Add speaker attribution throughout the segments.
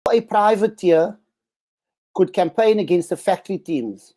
Speaker 1: a privateer could campaign against the factory teams.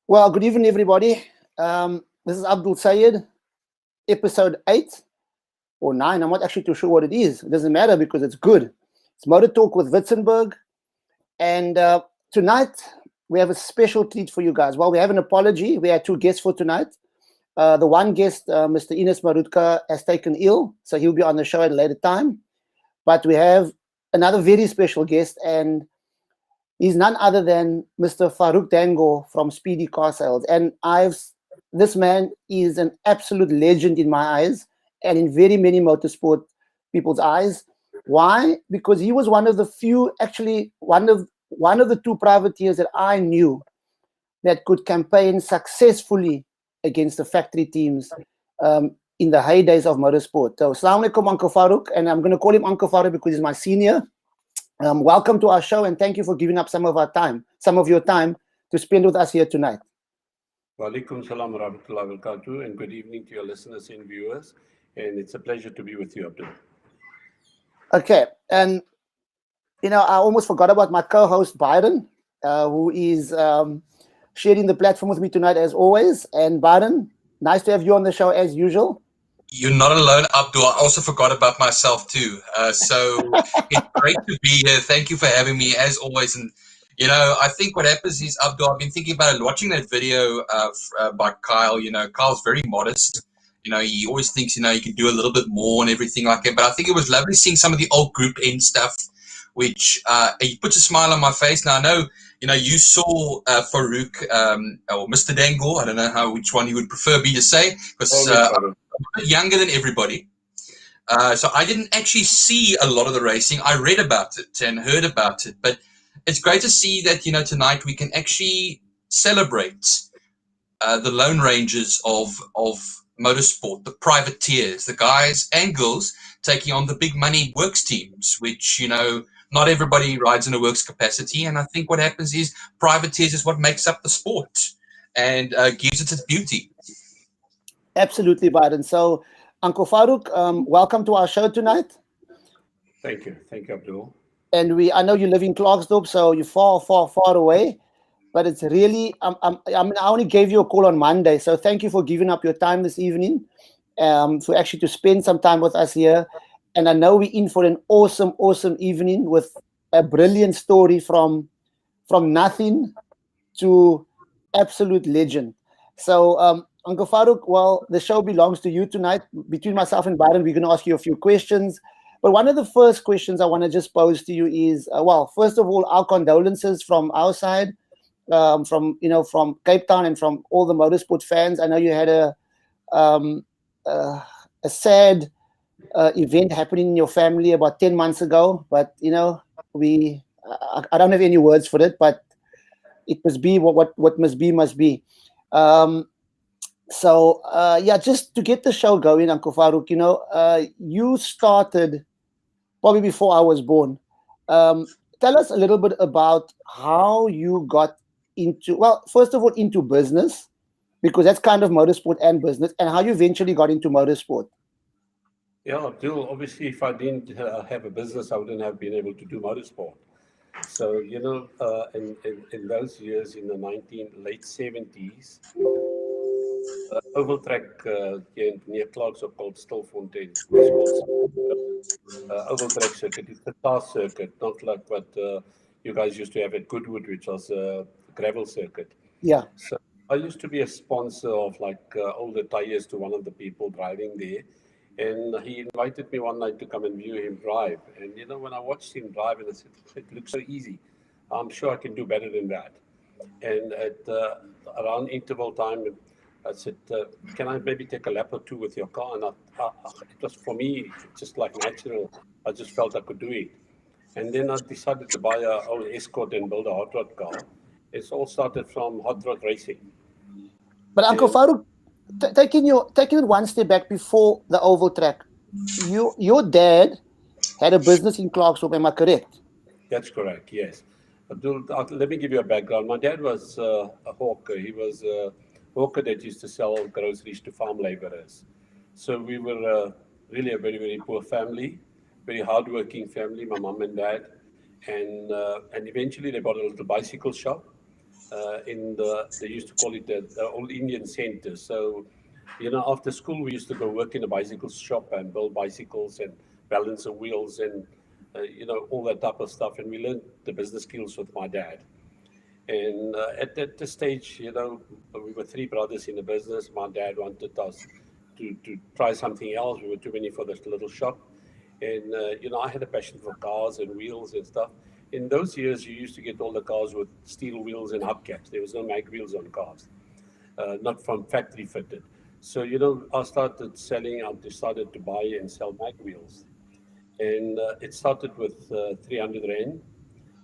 Speaker 1: Well, good evening, everybody. This is Abdul Sayed, episode 8 or 9. I'm not actually too sure what it is. It doesn't matter because it's good. It's Motor Talk with Witzenberg. And tonight, we have a special treat for you guys. Well, we have an apology. We had 2 guests for tonight. The one guest, Mr. Innes Murudker, has taken ill, so he'll be on the show at a later time. But we have another very special guest, and he's none other than Mr. Farouk Dangor from Speedy Car Sales. And this man is an absolute legend in my eyes and in very many motorsport people's eyes. Why? Because he was one of the few, actually one of the 2 privateers that I knew that could campaign successfully against the factory teams in the heydays of motorsport. So, Assalamu alaikum, Uncle Farouk, and I'm going to call him Uncle Farouk because he's my senior. Welcome to our show, and thank you for giving up some of your time to spend with us here tonight.
Speaker 2: Wa alaikum salam wa rahmatullahi wa barakatuh, and good evening to your listeners and viewers. And it's a pleasure to be with you, Abdul.
Speaker 1: Okay, and I almost forgot about my co-host Byron, who is sharing the platform with me tonight as always. And Byron, nice to have you on the show as usual.
Speaker 3: You're not alone, Abdul. I also forgot about myself too. So it's great to be here. Thank you for having me as always. And I think what happens is, Abdul, I've been thinking about it, watching that video by Kyle. Kyle's very modest. He always thinks he can do a little bit more and everything like that. But I think it was lovely seeing some of the old Group N stuff, which he puts a smile on my face. Now I know you saw Farouk or Mr. Dangor. I don't know which one you would prefer me to say, because I'm a bit younger than everybody. So I didn't actually see a lot of the racing. I read about it and heard about it. But it's great to see that, tonight we can actually celebrate the Lone Rangers of motorsport, the privateers, the guys and girls taking on the big money works teams, which, not everybody rides in a works capacity. And I think what happens is privateers is what makes up the sport and gives it its beauty.
Speaker 1: Absolutely, Byron. So, Uncle Farouk, welcome to our show tonight.
Speaker 2: Thank you, Abdul.
Speaker 1: And I know you live in Klerksdorp, so you're far, far, far away. But it's really, I only gave you a call on Monday, so thank you for giving up your time this evening, to spend some time with us here. And I know we're in for an awesome, awesome evening with a brilliant story from nothing to absolute legend. So, Uncle Farouk, well, the show belongs to you tonight. Between myself and Byron, we're going to ask you a few questions. But one of the first questions I want to just pose to you is, first of all, our condolences from our side, from Cape Town and from all the motorsport fans. I know you had a sad event happening in your family about 10 months ago, but I don't have any words for it, but it must be what must be must be. Just to get the show going, Uncle Farouk, you started probably before I was born. Tell us a little bit about how you got first of all, into business, because that's kind of motorsport and business, and how you eventually got into motorsport.
Speaker 2: Yeah, Abdul, obviously, if I didn't have a business, I wouldn't have been able to do motorsport. So, in those years, in the late 70s, oval track here near Klerksdorp called Stilfontein. Oval track circuit. It's a tar circuit, not like what you guys used to have at Goodwood, which was a gravel circuit.
Speaker 1: Yeah.
Speaker 2: So I used to be a sponsor of older tires to one of the people driving there. And he invited me one night to come and view him drive. And, you know, when I watched him drive, and I said, it looks so easy. I'm sure I can do better than that. And at around interval time, I said, can I maybe take a lap or two with your car? And it was, for me, just like natural. I just felt I could do it. And then I decided to buy an old Escort and build a hot rod car. It's all started from hot rod racing.
Speaker 1: But Uncle Farouk, taking it one step back before the oval track, your dad had a business in Clarksville, am I correct?
Speaker 2: That's correct, yes. Abdul, let me give you a background. My dad was a hawker. He was a hawker that used to sell groceries to farm laborers. So we were really a very, very poor family, very hardworking family, my mom and dad. And eventually they bought a little bicycle shop they used to call it the Old Indian Center. So, you know, after school, we used to go work in a bicycle shop and build bicycles and balance the wheels and, you know, all that type of stuff. And we learned the business skills with my dad. And at that stage, you know, we were three brothers in the business. My dad wanted us to try something else. We were too many for this little shop. And, you know, I had a passion for cars and wheels and stuff. In those years, you used to get all the cars with steel wheels and hubcaps. There was no mag wheels on cars, not from factory fitted. So, you know, I decided to buy and sell mag wheels. And it started with 300 Rand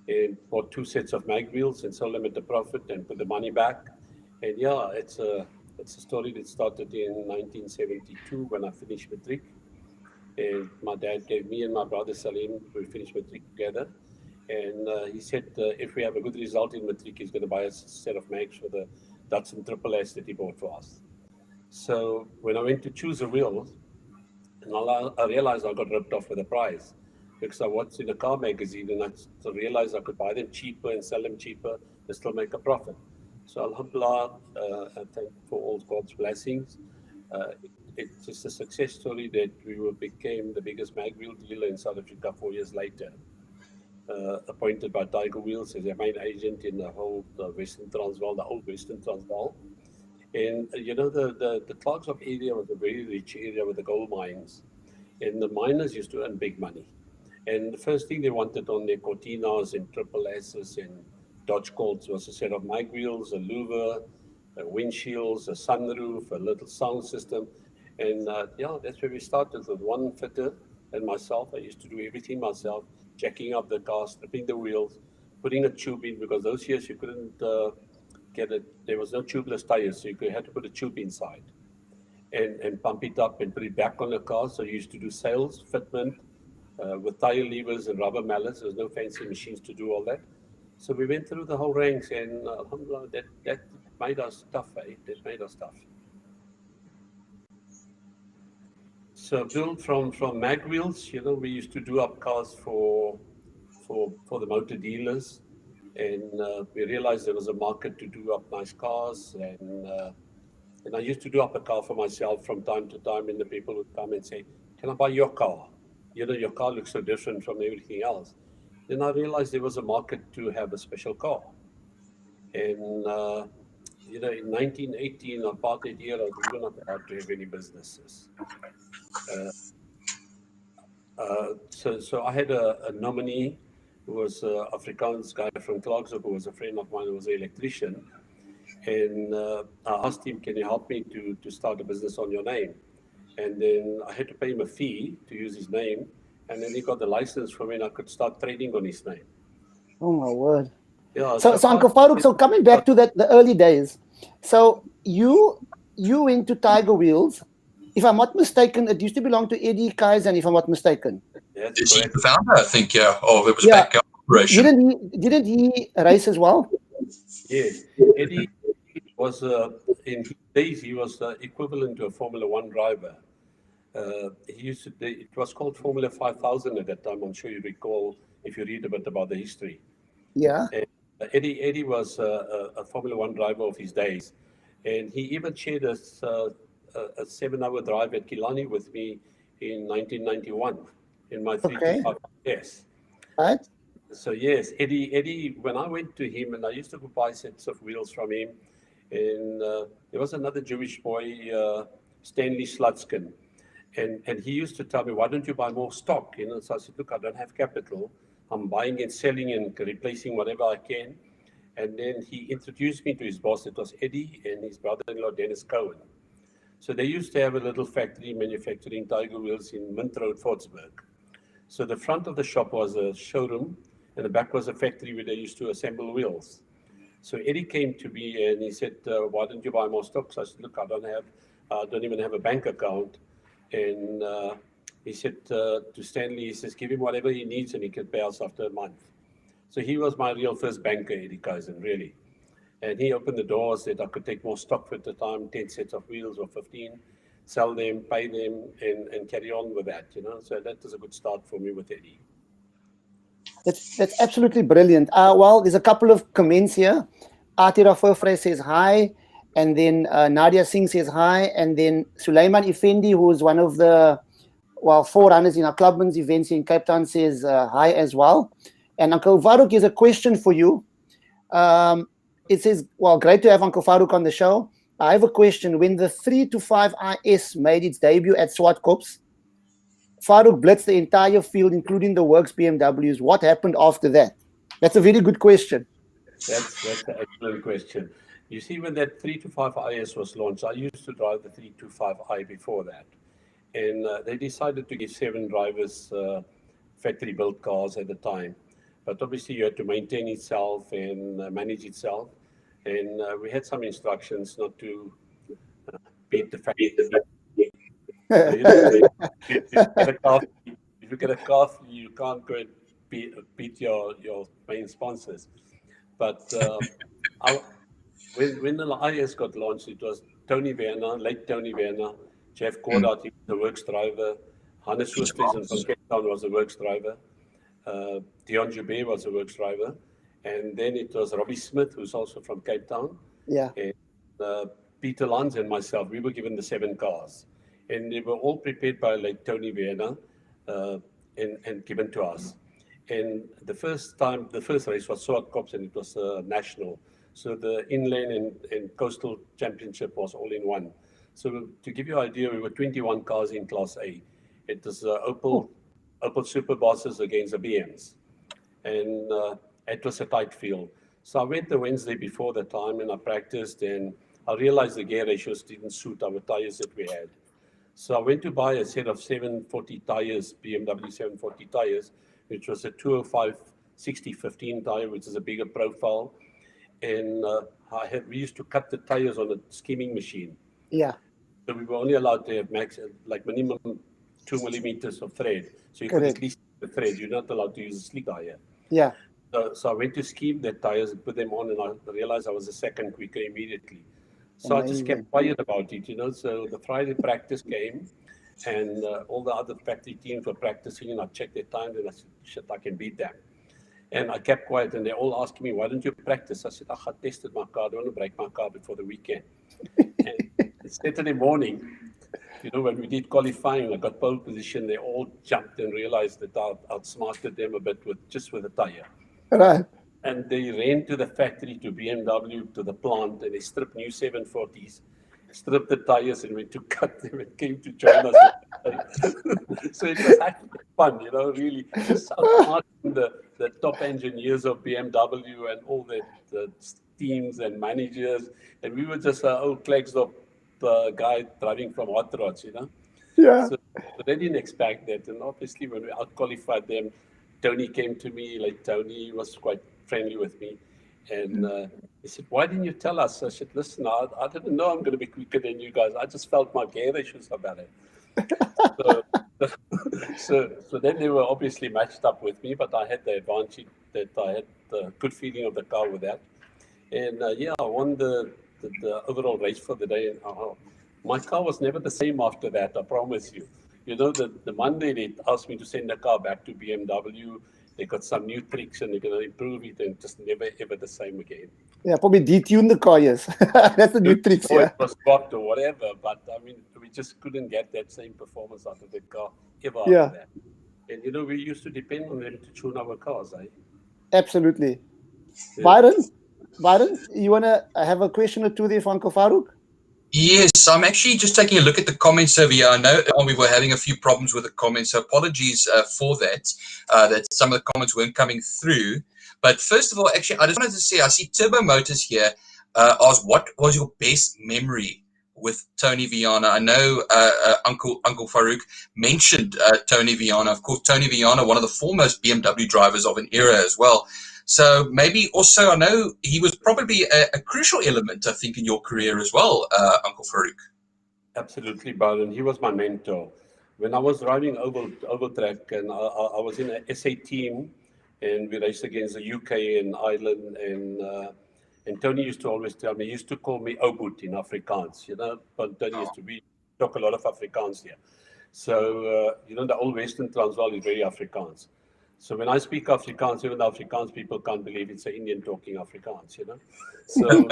Speaker 2: and bought 2 sets of mag wheels and sold them at a profit and put the money back. And yeah, it's a story that started in 1972 when I finished matric. And my dad gave me and my brother Salim, we finished matric together. And he said, if we have a good result in matric, he's going to buy us a set of mags for the Datsun SSS that he bought for us. So when I went to choose a wheel, and I realized I got ripped off with a price because I watched in a car magazine and I realized I could buy them cheaper and sell them cheaper and still make a profit. So alhamdulillah, I thank for all God's blessings. It's just a success story that we became the biggest mag wheel dealer in South Africa 4 years later. Appointed by Tiger Wheels as their main agent in the whole Western Transvaal, the old Western Transvaal. And, you know, the Clarksville area was a very rich area with the gold mines. And the miners used to earn big money. And the first thing they wanted on their Cortinas and SSS and Dodge Colts was a set of mag wheels, a louver, windshields, a sunroof, a little sound system. And yeah, that's where we started with one fitter and myself. I used to do everything myself, jacking up the car, stripping the wheels, putting a tube in, because those years you couldn't get it. There was no tubeless tires, so you had to put a tube inside and pump it up and put it back on the car. So you used to do sales, fitment with tire levers and rubber mallets. There was no fancy machines to do all that. So we went through the whole ranks, and alhamdulillah, that made us tough. That made us tough. So built from mag wheels, you know, we used to do up cars for the motor dealers, and we realized there was a market to do up nice cars, and I used to do up a car for myself from time to time, and the people would come and say, "Can I buy your car? You know, your car looks so different from everything else." Then I realized there was a market to have a special car, and you know, in 1918, apartheid era, we were not allowed to have any businesses. So I had a nominee who was an Afrikaans guy from Clarksville, who was a friend of mine, who was an electrician. And I asked him, can you help me to start a business on your name? And then I had to pay him a fee to use his name. And then he got the license for me, and I could start trading on his name.
Speaker 1: Oh, my word.
Speaker 2: Yeah.
Speaker 1: So Uncle Farouk, so coming back to the early days, so you went to Tiger Wheels. If I'm not mistaken, it used to belong to Eddie Kaizen, if I'm not mistaken.
Speaker 2: That's
Speaker 3: Is he
Speaker 2: correct.
Speaker 3: the founder, I think, yeah, of it was back operation.
Speaker 1: Didn't he race as well?
Speaker 2: Yes. Eddie was, in his days, he was equivalent to a Formula One driver. He used to, it was called Formula 5000 at that time. I'm sure you recall if you read a bit about the history.
Speaker 1: Yeah.
Speaker 2: And Eddie was a Formula One driver of his days. And he even shared a 7-hour drive at Killarney with me in 1991 in my 325. Yes.
Speaker 1: Right.
Speaker 2: So yes, Eddie, when I went to him, and I used to buy sets of wheels from him, and there was another Jewish boy, Stanley Slutskin, And he used to tell me, why don't you buy more stock? You know, so I said, look, I don't have capital. I'm buying and selling and replacing whatever I can. And then he introduced me to his boss. It was Eddie and his brother-in-law, Dennis Cohen. So they used to have a little factory manufacturing Tiger wheels in Mint Road, Witzenberg. So the front of the shop was a showroom, and the back was a factory where they used to assemble wheels. So Eddie came to me and he said, why don't you buy more stocks? I said, look, I don't even have a bank account. And he said to Stanley, he says, give him whatever he needs and he can pay us after a month. So he was my real first banker, Eddie Kaizen, really. And he opened the doors that I could take more stock for at the time, 10 sets of wheels or 15, sell them, pay them, and carry on with that, you know. So that was a good start for me with Eddie.
Speaker 1: That's absolutely brilliant. Well, there's a couple of comments here. Atira Fofre says hi, and then Nadia Singh says hi, and then Sulaiman Effendi, who is one of the forerunners in our Clubman's events in Cape Town, says hi as well. And Uncle Farouk has a question for you. It says, well, great to have Uncle Farouk on the show. I have a question. When the 325 IS made its debut at Swartkops, Farouk blitzed the entire field, including the Works BMWs. What happened after that? That's a very good question.
Speaker 2: That's an excellent question. You see, when that 325 IS was launched, I used to drive the 325i before that. And they decided to give 7 drivers factory-built cars at the time. But obviously, you had to maintain itself and manage itself. And we had some instructions not to beat the factory. So, you know, if you get a car, you can't go and beat your main sponsors. But when the IS got launched, it was Tony Werner, late Tony Werner, Jeff Gordard, he was the works driver, Hannes Oosthuizen from Cape Town was the works driver, Dion Joubert was the works driver, and then it was Robbie Smith, who's also from Cape Town, and Peter Lanz and myself. We were given the 7 cars, and they were all prepared by late Tony Werner and given to us. And the first race was Swartkops, and it was national. So the inland and coastal championship was all in one. So to give you an idea, we were 21 cars in Class A. It was Opel Super Bosses against the BMs. And it was a tight field. So I went the Wednesday before the time and I practiced, and I realized the gear ratios didn't suit our tires that we had. So I went to buy a set of 740 tires, BMW 740 tires, which was a 205 60-15 tire, which is a bigger profile. And we used to cut the tires on a skimming machine. Yeah. So we were only allowed to have minimum 2 millimeters of thread. So you could at least the thread. You're not allowed to use a slick tire. Yeah. So I went to scheme the tires and put them on, and I realized I was a second quicker immediately. So I just kept quiet about it, you know. So the Friday practice came, and all the other factory teams were practicing, and I checked their time, and I said, shit, I can beat them. And I kept quiet, and they all asked me, why don't you practice? I said, I tested my car. I don't want to break my car before the weekend. And Saturday morning, you know, when we did qualifying, I got pole position. They all jumped and realized that I outsmarted them a bit with the tire. Right. And they ran to the factory, to BMW, to the plant, and they stripped new 740s, stripped the tires, and went to cut them and came to join us. So it was actually fun, you know, really just outsmarting the top engineers of BMW and all the teams and managers. And we were just an old Klagsdorp guy driving from hot rods, you know. Yeah. So they didn't expect that. And obviously, when we out-qualified them, Tony came to me, like Tony was quite friendly with me. And he said, why didn't you tell us? I said, listen, I didn't know I'm going to be quicker than you guys. I just felt my gear ratios are better. So then they were obviously matched up with me, but I had the advantage that I had the good feeling of the car with that. And I won the overall race for the day. And my car was never the same after that, I promise you. You know, the Monday they asked me to send the car back to BMW. They got some new tricks and they're going to improve it, and just never ever the same again. Yeah, probably detune the car, yes. That's the new tricks, yeah. It was blocked or whatever, but I mean, we just couldn't get that same performance out of the car ever after that. And you know, we used to depend on them to tune our cars, eh? Absolutely. Yeah. Byron, you want to have a question or two there for Uncle Farouk?
Speaker 3: Yes, I'm actually just taking a look at the comments over here. I know we were having a few problems with the comments, so apologies for that, that some of the comments weren't coming through. But first of all, actually, I just wanted to say, I see Turbo Motors here asked, what was your best memory with Tony Viana? I know Uncle Farouk mentioned Tony Viana. Of course, Tony Viana, one of the foremost BMW drivers of an era as well. So maybe also, I know he was probably a crucial element, I think, in your career as well, Uncle Farouk.
Speaker 2: Absolutely, Byron. He was my mentor. When I was driving Oval Track, and I was in an SA team, and we raced against the UK and Ireland, and Tony used to always tell me, he used to call me Obut in Afrikaans, you know, but Tony used to talk a lot of Afrikaans here. So, you know, the old Western Transvaal is very Afrikaans. So when I speak Afrikaans, even the Afrikaans people can't believe it's an Indian talking Afrikaans, you know. So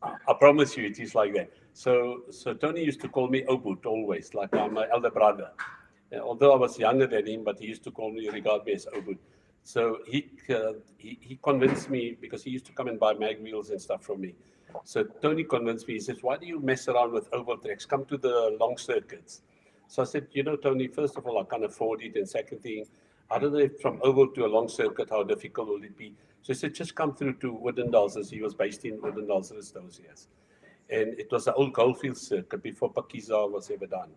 Speaker 2: I promise you, it is like that. So Tony used to call me Obut always, like I'm my elder brother. Although I was younger than him, but he used to call me, regard me as Obut. So he convinced me, because he used to come and buy mag wheels and stuff from me. So Tony convinced me. He says, "Why do you mess around with oval tracks? Come to the long circuits." So I said, "You know, Tony, first of all, I can't afford it. And second thing, I don't know if from oval to a long circuit, how difficult will it be?" So he said, "Just come through to Woodendals," as he was based in Woodendals those years. And it was the old Goldfield circuit before Pakiza was ever done.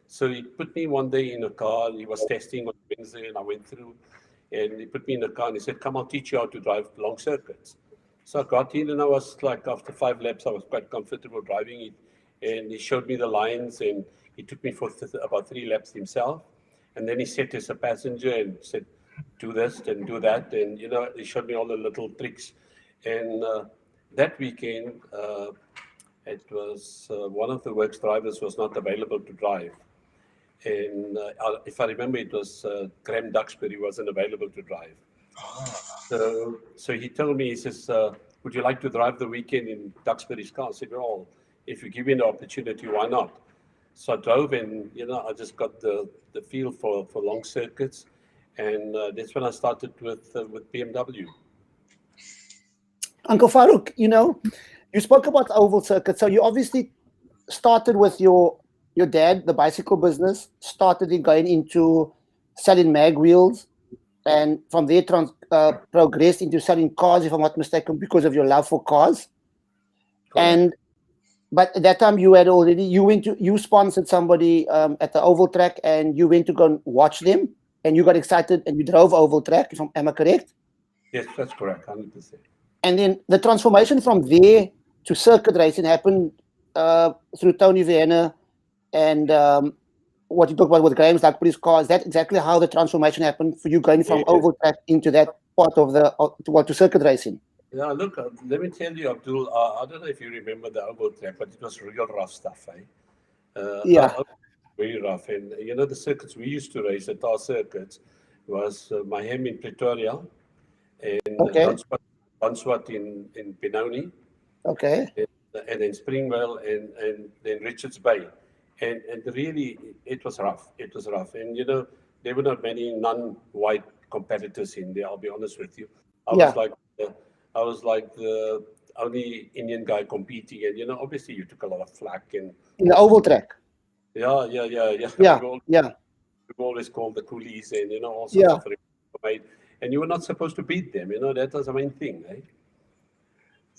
Speaker 2: So he put me one day in a car. He was testing on Wednesday, and I went through. And he put me in the car and he said, "Come, I'll teach you how to drive long circuits." So I got in, and I was like, after 5 laps, I was quite comfortable driving it. And he showed me the lines, and he took me for about 3 laps himself. And then he sat as a passenger and said, "Do this and do that." And, you know, he showed me all the little tricks. And that weekend, it was one of the works drivers was not available to drive. And if I remember, it was Graham Duxbury wasn't available to drive. So he told me, he says, "Would you like to drive the weekend in Duxbury's car?" I said, "Well, if you give me the opportunity, why not?" So I drove, and, you know, I just got the feel for long circuits. And that's when I started with BMW.
Speaker 1: Uncle Farouk, you know, you spoke about oval circuit. So you obviously started with your dad, the bicycle business, started in going into selling mag wheels, and from there progressed into selling cars, if I'm not mistaken, because of your love for cars.
Speaker 2: Correct.
Speaker 1: But at that time you sponsored somebody at the oval track, and you went to go and watch them, and you got excited and you drove oval track, am I correct?
Speaker 2: Yes, that's correct, 100%.
Speaker 1: And then the transformation from there to circuit racing happened through Tony Viana and what you talk about with Graham's Duxbury's car. Is that exactly how the transformation happened for you, going from oval track into that part of to circuit racing?
Speaker 2: Yeah, look, let me tell you, Abdul, I don't know if you remember the oval track, but it was real rough stuff, eh?
Speaker 1: Yeah.
Speaker 2: Very rough. And, you know, the circuits we used to race, the tar circuits, was Miami in Pretoria, and
Speaker 1: Okay.
Speaker 2: Dunswat in Benoni,
Speaker 1: Okay.
Speaker 2: and then Springvale, and then Richards Bay. And really, it was rough. It was rough. And, you know, there were not many non-white competitors in there, I'll be honest with you. I was like the only Indian guy competing. And, you know, obviously you took a lot of flack. And
Speaker 1: In the oval track.
Speaker 2: Yeah.
Speaker 1: Yeah.
Speaker 2: We always called the coolies, and, you know, all sorts of made. And you were not supposed to beat them. You know, that was the main thing, eh?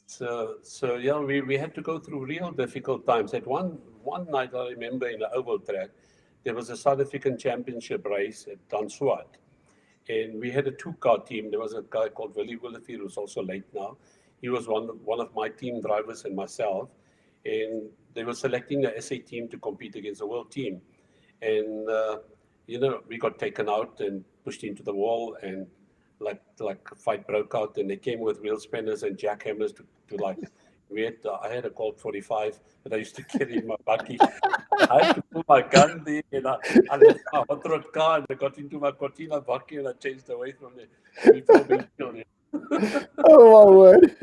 Speaker 2: So yeah, we had to go through real difficult times. At one night, I remember, in the oval track, there was a South African championship race at Dunswat, and we had a 2-car team. There was a guy called Willie Willifie, who's also late now. He was one of my team drivers and myself, and they were selecting the SA team to compete against the world team. And you know, we got taken out and pushed into the wall, and like a fight broke out, and they came with wheel spanners and jackhammers to like, I had a Colt 45 that I used to carry in my bucky. I had to pull my gun there, and I left my hot rod car, and I got into my Cortina bucky, and I chased away from there before being killed.
Speaker 1: Oh, my word.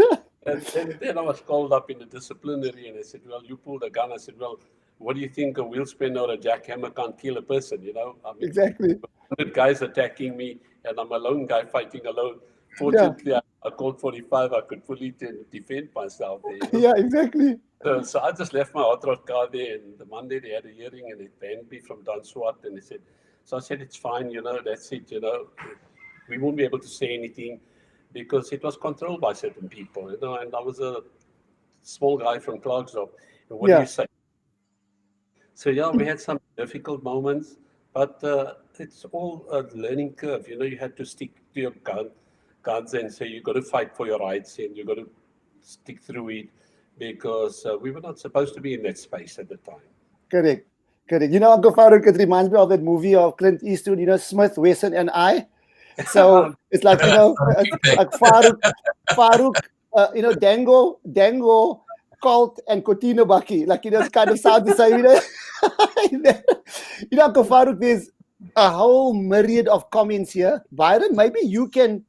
Speaker 2: And then I was called up in the disciplinary, and they said, "Well, you pulled a gun." I said, "Well, what do you think, a wheel spanner or a jackhammer can't kill a person, you know?"
Speaker 1: Exactly.
Speaker 2: 100 guys attacking me, and I'm a lone guy fighting alone. Fortunately, I I called 45. I could fully defend myself there.
Speaker 1: Yeah, exactly.
Speaker 2: So I just left my hot rod car there, and the Monday they had a hearing, and they banned me from Danswat, and they said, so I said, it's fine, that's it, we won't be able to say anything because it was controlled by certain people, and I was a small guy from Clarksdorp, and what do you say? So yeah, we had some difficult moments, but it's all a learning curve, you had to stick to your guns and say, you got to fight for your rights, and you got to stick through it, because we were not supposed to be in that space at the time.
Speaker 1: Correct. Uncle Farouk, it reminds me of that movie of Clint Eastwood, Smith, Wesson, and I. So it's like, like Farouk, Dangor, Colt, and Coutinho Baki. Like, it's kind of sounds the same, Uncle Farouk, there's a whole myriad of comments here. Byron, maybe you can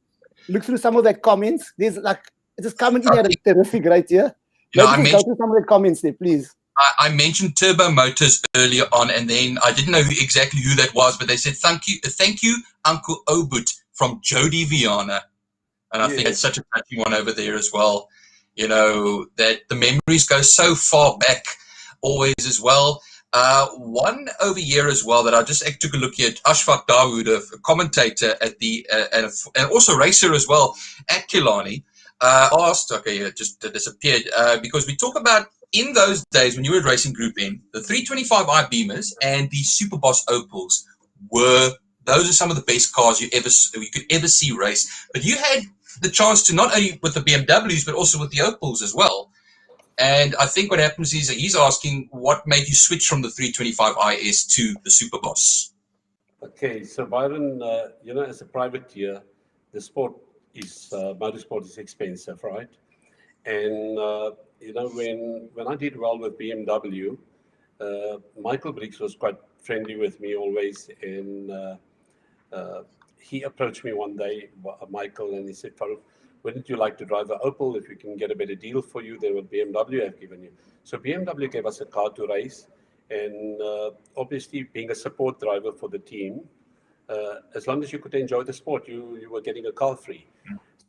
Speaker 1: look through some of that comments. There's like, it's just coming in at a terrific right here. Maybe go through some of the comments there, please.
Speaker 3: I mentioned Turbo Motors earlier on, and then I didn't know exactly who that was, but they said, thank you, Uncle Obut from Jody Viana. And I think it's such a touching one over there as well. That the memories go so far back always as well. One over here as well that I just took a look at, Ashfaq Dawood, a commentator at the, and also racer as well at Killarney, asked, it just disappeared, because we talk about, in those days when you were at Racing Group N, the 325i Beamers and the Superboss Opels those are some of the best cars you could ever see race. But you had the chance to, not only with the BMWs, but also with the Opels as well. And I think what happens is that he's asking what made you switch from the 325IS to the Superboss. Okay,
Speaker 2: so Byron, as a privateer, the sport is, motorsport is expensive, right? And, when I did well with BMW, Michael Briggs was quite friendly with me always. And he approached me one day, Michael, and he said, Farouk, wouldn't you like to drive an Opel? If we can get a better deal for you than what BMW have given you. So BMW gave us a car to race. And obviously, being a support driver for the team, as long as you could enjoy the sport, you were getting a car free.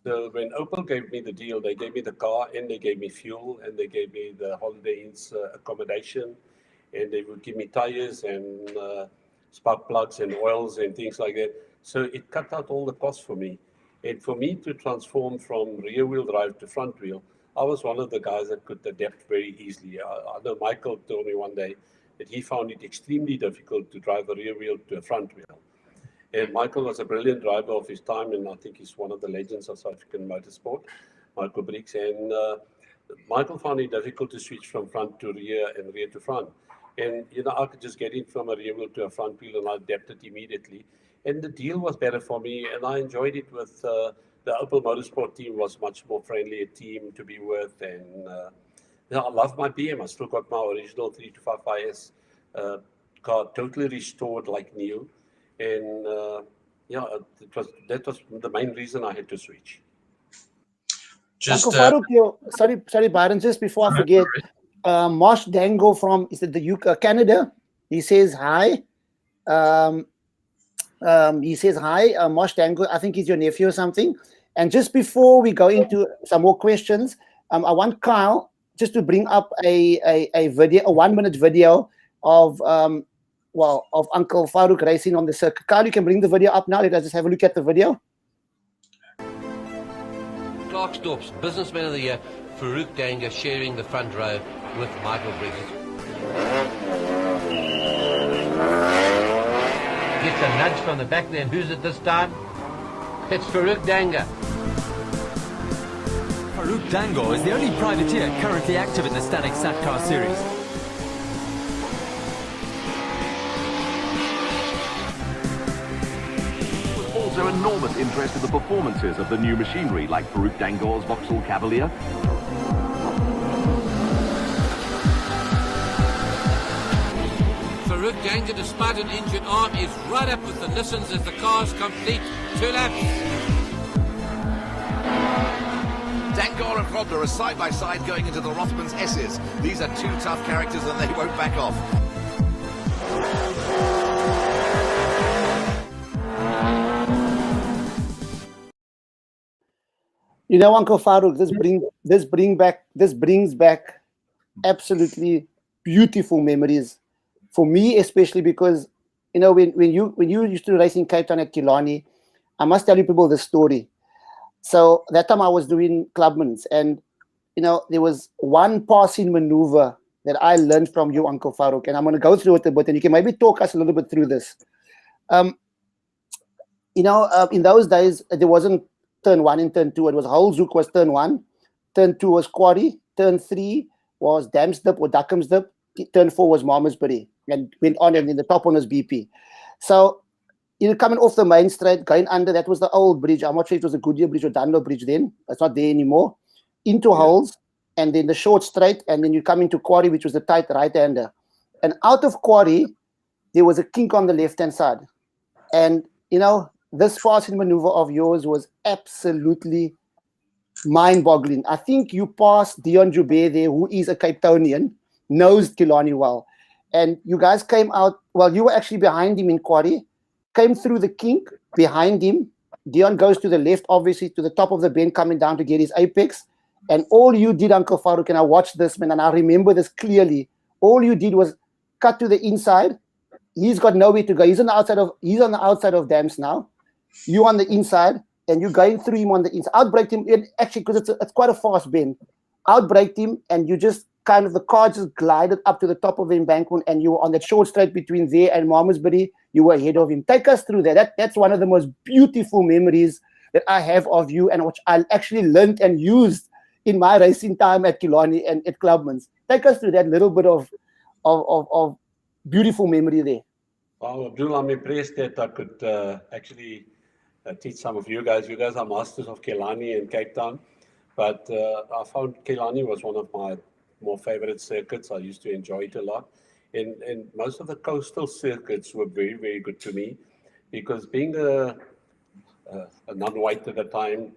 Speaker 2: So when Opel gave me the deal, they gave me the car, and they gave me fuel, and they gave me the Holiday Inn's accommodation, and they would give me tires and spark plugs and oils and things like that. So it cut out all the costs for me. And for me to transform from rear-wheel drive to front wheel, I was one of the guys that could adapt very easily. I know Michael told me one day that he found it extremely difficult to drive a rear wheel to a front wheel. And Michael was a brilliant driver of his time, and I think he's one of the legends of South African motorsport, Michael Briggs. And Michael found it difficult to switch from front to rear and rear to front. And, I could just get in from a rear wheel to a front wheel, and I adapted immediately. And the deal was better for me, and I enjoyed it with the Opel Motorsport team. Was much more friendly a team to be with. And I love my BM. I still got my original 325IS car, totally restored like new. And that was the main reason I had to switch.
Speaker 1: Uncle Farouk, sorry, Byron, just before I forget, Mosh Dango from, is it the UK, Canada? He says hi. Mosh Dango, I think he's your nephew or something. And just before we go into some more questions, I want Kyle just to bring up a video, a 1-minute video of of Uncle Farouk racing on the circuit. Kyle, you can bring the video up now. Let us just have a look at the video.
Speaker 4: Clarksdorp's Businessman of the Year, Farouk Dangor, sharing the front row with Michael Briggs. Gets a nudge from the back there, and who's it this time? It's Farouk Dangor.
Speaker 5: Farouk Dangor is the only privateer currently active in the Static Satcar series.
Speaker 6: Also enormous interest in the performances of the new machinery like Farouk Dangor's Vauxhall Cavalier.
Speaker 4: Farouk Dangor, despite an injured arm, is right up with the listens as the cars complete 2 laps.
Speaker 6: Dangor and Frobler are side by side going into the Rothmans S's. These are two tough characters and they won't back off.
Speaker 1: You know, Uncle Farouk, this brings back absolutely beautiful memories for me, especially because, you know, when you used to race in Cape Town at Killarney, I must tell you people the story. So that time I was doing clubmans, and you know, there was one passing maneuver that I learned from you, Uncle Farouk, and I'm going to go through it a bit, and you can maybe talk us a little bit through this. You know, in those days, there wasn't turn 1 and turn 2. It was whole Zook was turn 1, turn 2 was Quarry, turn 3 was Damsdip or Duckumsdip, turn 4 was Malmesbury, and went on, and then the top one was BP. So, you know, coming off the main straight, going under, that was the old bridge. I'm not sure if it was a Goodyear bridge or Dunlop bridge then. It's not there anymore. Into holes, and then the short straight, and then you come into Quarry, which was the tight right-hander. And out of Quarry, there was a kink on the left-hand side. And, you know, this passing maneuver of yours was absolutely mind-boggling. I think you passed Dion Joubert there, who is a Cape Townian, knows Killarney well. And you guys came out, well, you were actually behind him in Quarry, came through the kink behind him. Dion goes to the left, obviously, to the top of the bend, coming down to get his apex. And all you did, Uncle Farouk, and I watched this, man, and I remember this clearly, all you did was cut to the inside. He's got nowhere to go. He's on the outside of Dams now. You on the inside, and you're going through him on the inside. Outbraked him, actually, because it's quite a fast bend. Outbraked him, and you just kind of, the car just glided up to the top of the embankment, and you were on that short straight between there and Malmesbury. You were ahead of him. Take us through that. That's one of the most beautiful memories that I have of you, and which I actually learned and used in my racing time at Killarney and at Clubman's. Take us through that little bit of beautiful memory there.
Speaker 2: Well, Abdul, I'm impressed that I could actually teach some of you guys. You guys are masters of Killarney and Cape Town, but I found Killarney was one of my more favorite circuits. I used to enjoy it a lot. And most of the coastal circuits were very, very good to me, because being a non-white at the time,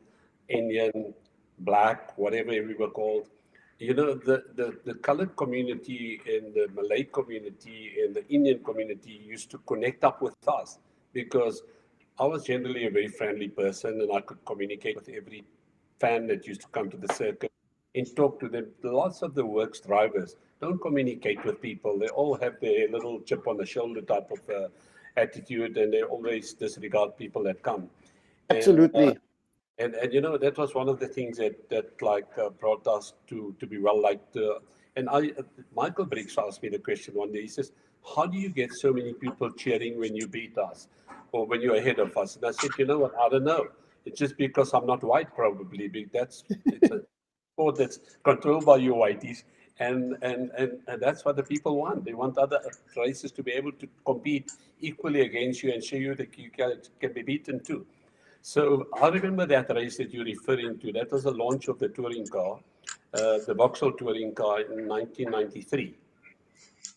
Speaker 2: Indian, black, whatever we were called, you know, the colored community and the Malay community and the Indian community used to connect up with us, because I was generally a very friendly person, and I could communicate with every fan that used to come to the circuit and talk to them. Lots of the works drivers don't communicate with people. They all have their little chip on the shoulder type of attitude, and they always disregard people that come.
Speaker 1: Absolutely.
Speaker 2: And you know, that was one of the things that brought us to be well liked. And Michael Briggs asked me the question one day. He says, "How do you get so many people cheering when you beat us, or when you're ahead of us?" And I said, "You know what? I don't know. It's just because I'm not white, probably. It's a sport that's controlled by you whiteys, and that's what the people want. They want other races to be able to compete equally against you and show you that you can be beaten too." So I remember that race that you're referring to. That was the launch of the touring car, the Vauxhall touring car in 1993.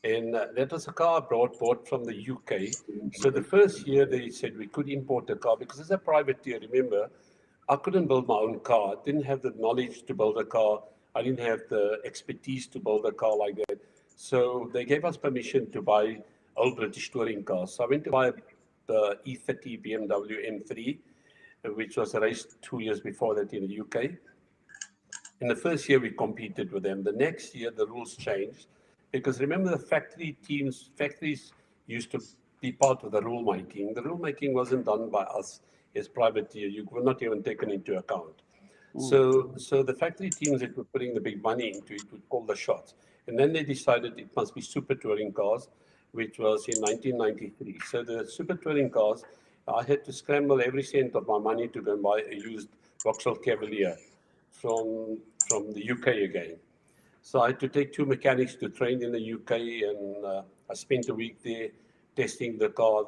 Speaker 2: And that was a car bought from the UK. So the first year they said we could import a car, because as a privateer, remember, I couldn't build my own car. I didn't have the knowledge to build a car. I didn't have the expertise to build a car like that. So they gave us permission to buy old British touring cars. So I went to buy the E30 BMW M3, which was raced 2 years before that in the UK. In the first year, we competed with them. The next year, the rules changed, because remember, the factories used to be part of the rule making. The rule making wasn't done by us as privateer. You were not even taken into account. So the factory teams that were putting the big money into it would call the shots. And then they decided it must be super touring cars, which was in 1993. So the super touring cars, I had to scramble every cent of my money to go and buy a used Vauxhall Cavalier from the UK again. So I had to take 2 mechanics to train in the UK, and I spent a week there testing the car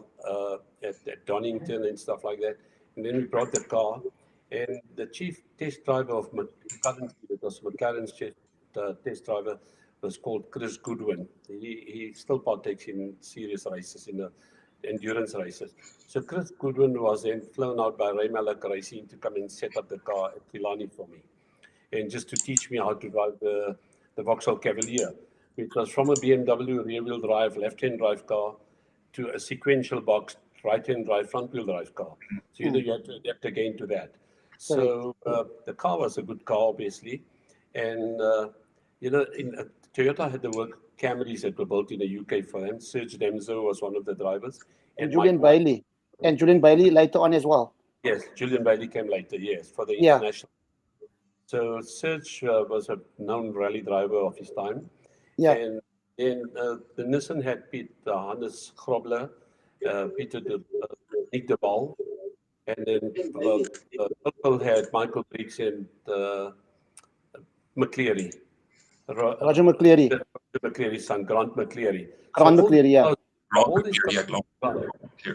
Speaker 2: at Donington and stuff like that. And then we brought the car, and the chief test driver of McLaren's test driver was called Chris Goodwin. He still partakes in serious races, in the endurance races. So Chris Goodwin was then flown out by Ray Mallock Racing to come and set up the car at Killarney for me, and just to teach me how to drive the Vauxhall Cavalier, which was from a BMW rear-wheel drive, left-hand drive car to a sequential box right-hand drive, front-wheel drive car. So you had to adapt again to that. So the car was a good car, obviously. And, Toyota had the work Camrys that were built in the UK for them. Serge Demzo was one of the drivers.
Speaker 1: And Julian Bailey. And Julian Bailey later on as well.
Speaker 2: Yes, Julian Bailey came later, yes, for the
Speaker 1: Yeah.
Speaker 2: international. So Serge was a known rally driver of his time.
Speaker 1: Yeah.
Speaker 2: And then the Nissan had Hannes Grobler, Peter Nick de Waal, and then Opel had Michael Briggs and McCleary.
Speaker 1: Roger McCleary.
Speaker 2: McCleary's son, Grant McCleary.
Speaker 1: Grant McCleary, yeah.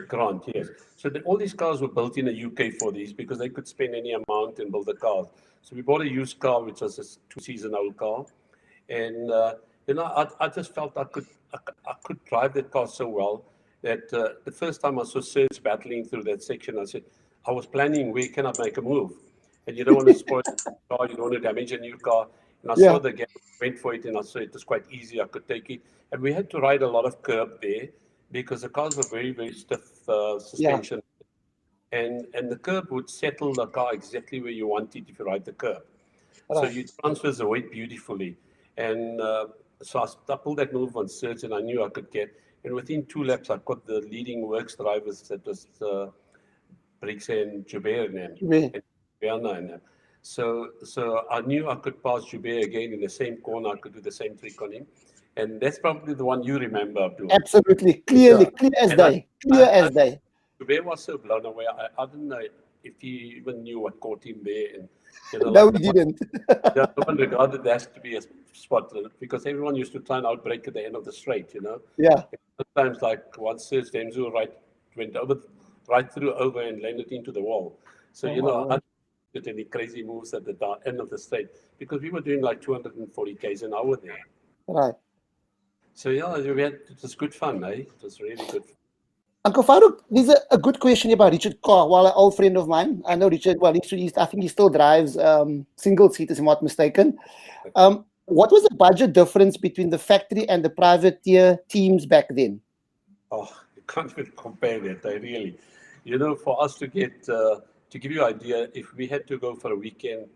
Speaker 2: Grant, yes. So all these cars were built in the UK for these because they could spend any amount and build the cars. So we bought a used car, which was a 2-season-old car, and I just felt I could drive that car so well that the first time I saw Serge battling through that section, I said, I was planning where can I make a move, and you don't want to spoil the car, you don't want to damage a new car. And I saw the gap, went for it, and I saw it was quite easy. I could take it, and we had to ride a lot of curb there because the cars were very, very stiff suspension, and the curb would settle the car exactly where you want it if you ride the curb. So you transfer the weight beautifully, and so I pulled that move on Serge, and I knew I could get. And within 2 laps, I got the leading works drivers. That was Briggs and Joubert and Bernard and them. So I knew I could pass Joubert again in the same corner. I could do the same trick on him. And that's probably the one you remember, Abdul.
Speaker 1: Absolutely. Clearly, clear as day. Clear as day.
Speaker 2: Joubert was so blown away. I didn't know if he even knew what caught him there. And
Speaker 1: no, he didn't.
Speaker 2: No one regarded that to be a spot because everyone used to try and outbrake at the end of the straight,
Speaker 1: Yeah.
Speaker 2: And sometimes, like once Serge Demzo went right through over and landed into the wall. So, I did any crazy moves at the end of the straight because we were doing like 240 k's an hour there.
Speaker 1: Right.
Speaker 2: So it was good fun, eh? It was really good fun.
Speaker 1: Uncle Farouk, there's a good question about Richard Carr, an old friend of mine. I know Richard, I think he still drives single seat, if I'm not mistaken. What was the budget difference between the factory and the privateer teams back then?
Speaker 2: Oh, you can't even compare that, really. For us to get, to give you an idea, if we had to go for a weekend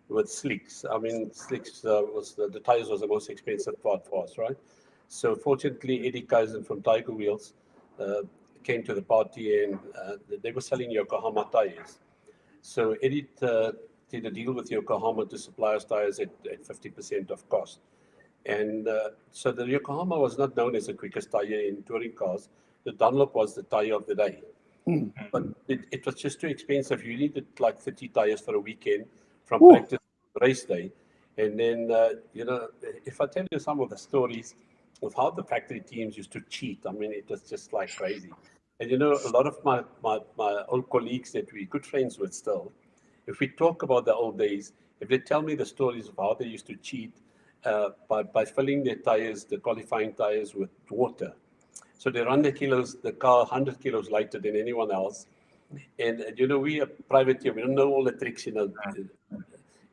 Speaker 2: with slicks, slicks the tires was the most expensive part for us, right? So fortunately, Eddie Kaizen from Tiger Wheels came to the party, and they were selling Yokohama tires. So Eddie did a deal with Yokohama to supply us tires at 50% of cost. And so the Yokohama was not known as the quickest tire in touring cars. The Dunlop was the tire of the day. But it was just too expensive. You needed like 30 tires for a weekend from practice to race day. And then, if I tell you some of the stories of how the factory teams used to cheat, it was just like crazy. And, a lot of my old colleagues that we're good friends with still, if we talk about the old days, if they tell me the stories of how they used to cheat by filling their tires, the qualifying tires, with water. So they run the car 100 kilos lighter than anyone else. And we are privateer, we don't know all the tricks, And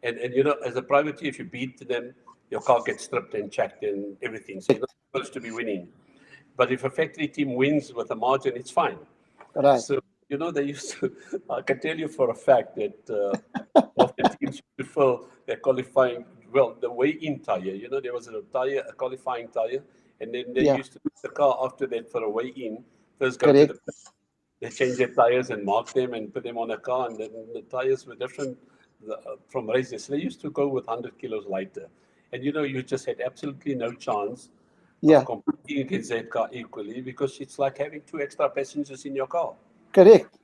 Speaker 2: as a privateer, if you beat them, your car gets stripped and checked and everything. So you're not supposed to be winning. But if a factory team wins with a margin, it's fine.
Speaker 1: Right.
Speaker 2: So, they used to, I can tell you for a fact that of the teams used to fill their qualifying, the weigh-in tire, there was a qualifying tire, and then they used to use the car after that for a weigh-in. First go to they change their tires and mark them and put them on a car, and then the tires were different from races. So they used to go with 100 kilos lighter. And, you just had absolutely no chance of competing against that car equally because it's like having 2 extra passengers in your car.
Speaker 1: Correct.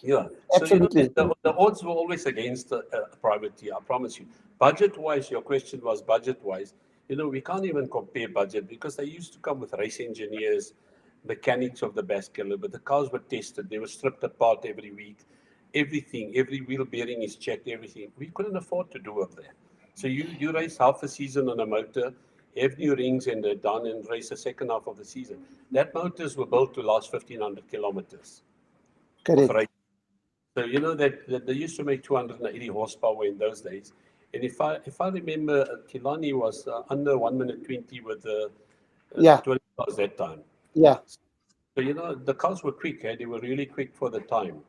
Speaker 2: Yeah.
Speaker 1: Absolutely.
Speaker 2: So, the odds were always against a privateer, I promise you. Budget-wise, your question was budget-wise. We can't even compare budget because they used to come with race engineers, mechanics of the best caliber, but the cars were tested. They were stripped apart every week. Everything, every wheel bearing is checked, everything. We couldn't afford to do all that. So you race half a season on a motor, have new rings, and they're done, and race the second half of the season. That motors were built to last 1,500 kilometers.
Speaker 1: Correct.
Speaker 2: So that they used to make 280 horsepower in those days. And if I remember, Kilani was under 1 minute 20 with the 20 cars that time.
Speaker 1: Yeah.
Speaker 2: So the cars were quick. They were really quick for the time.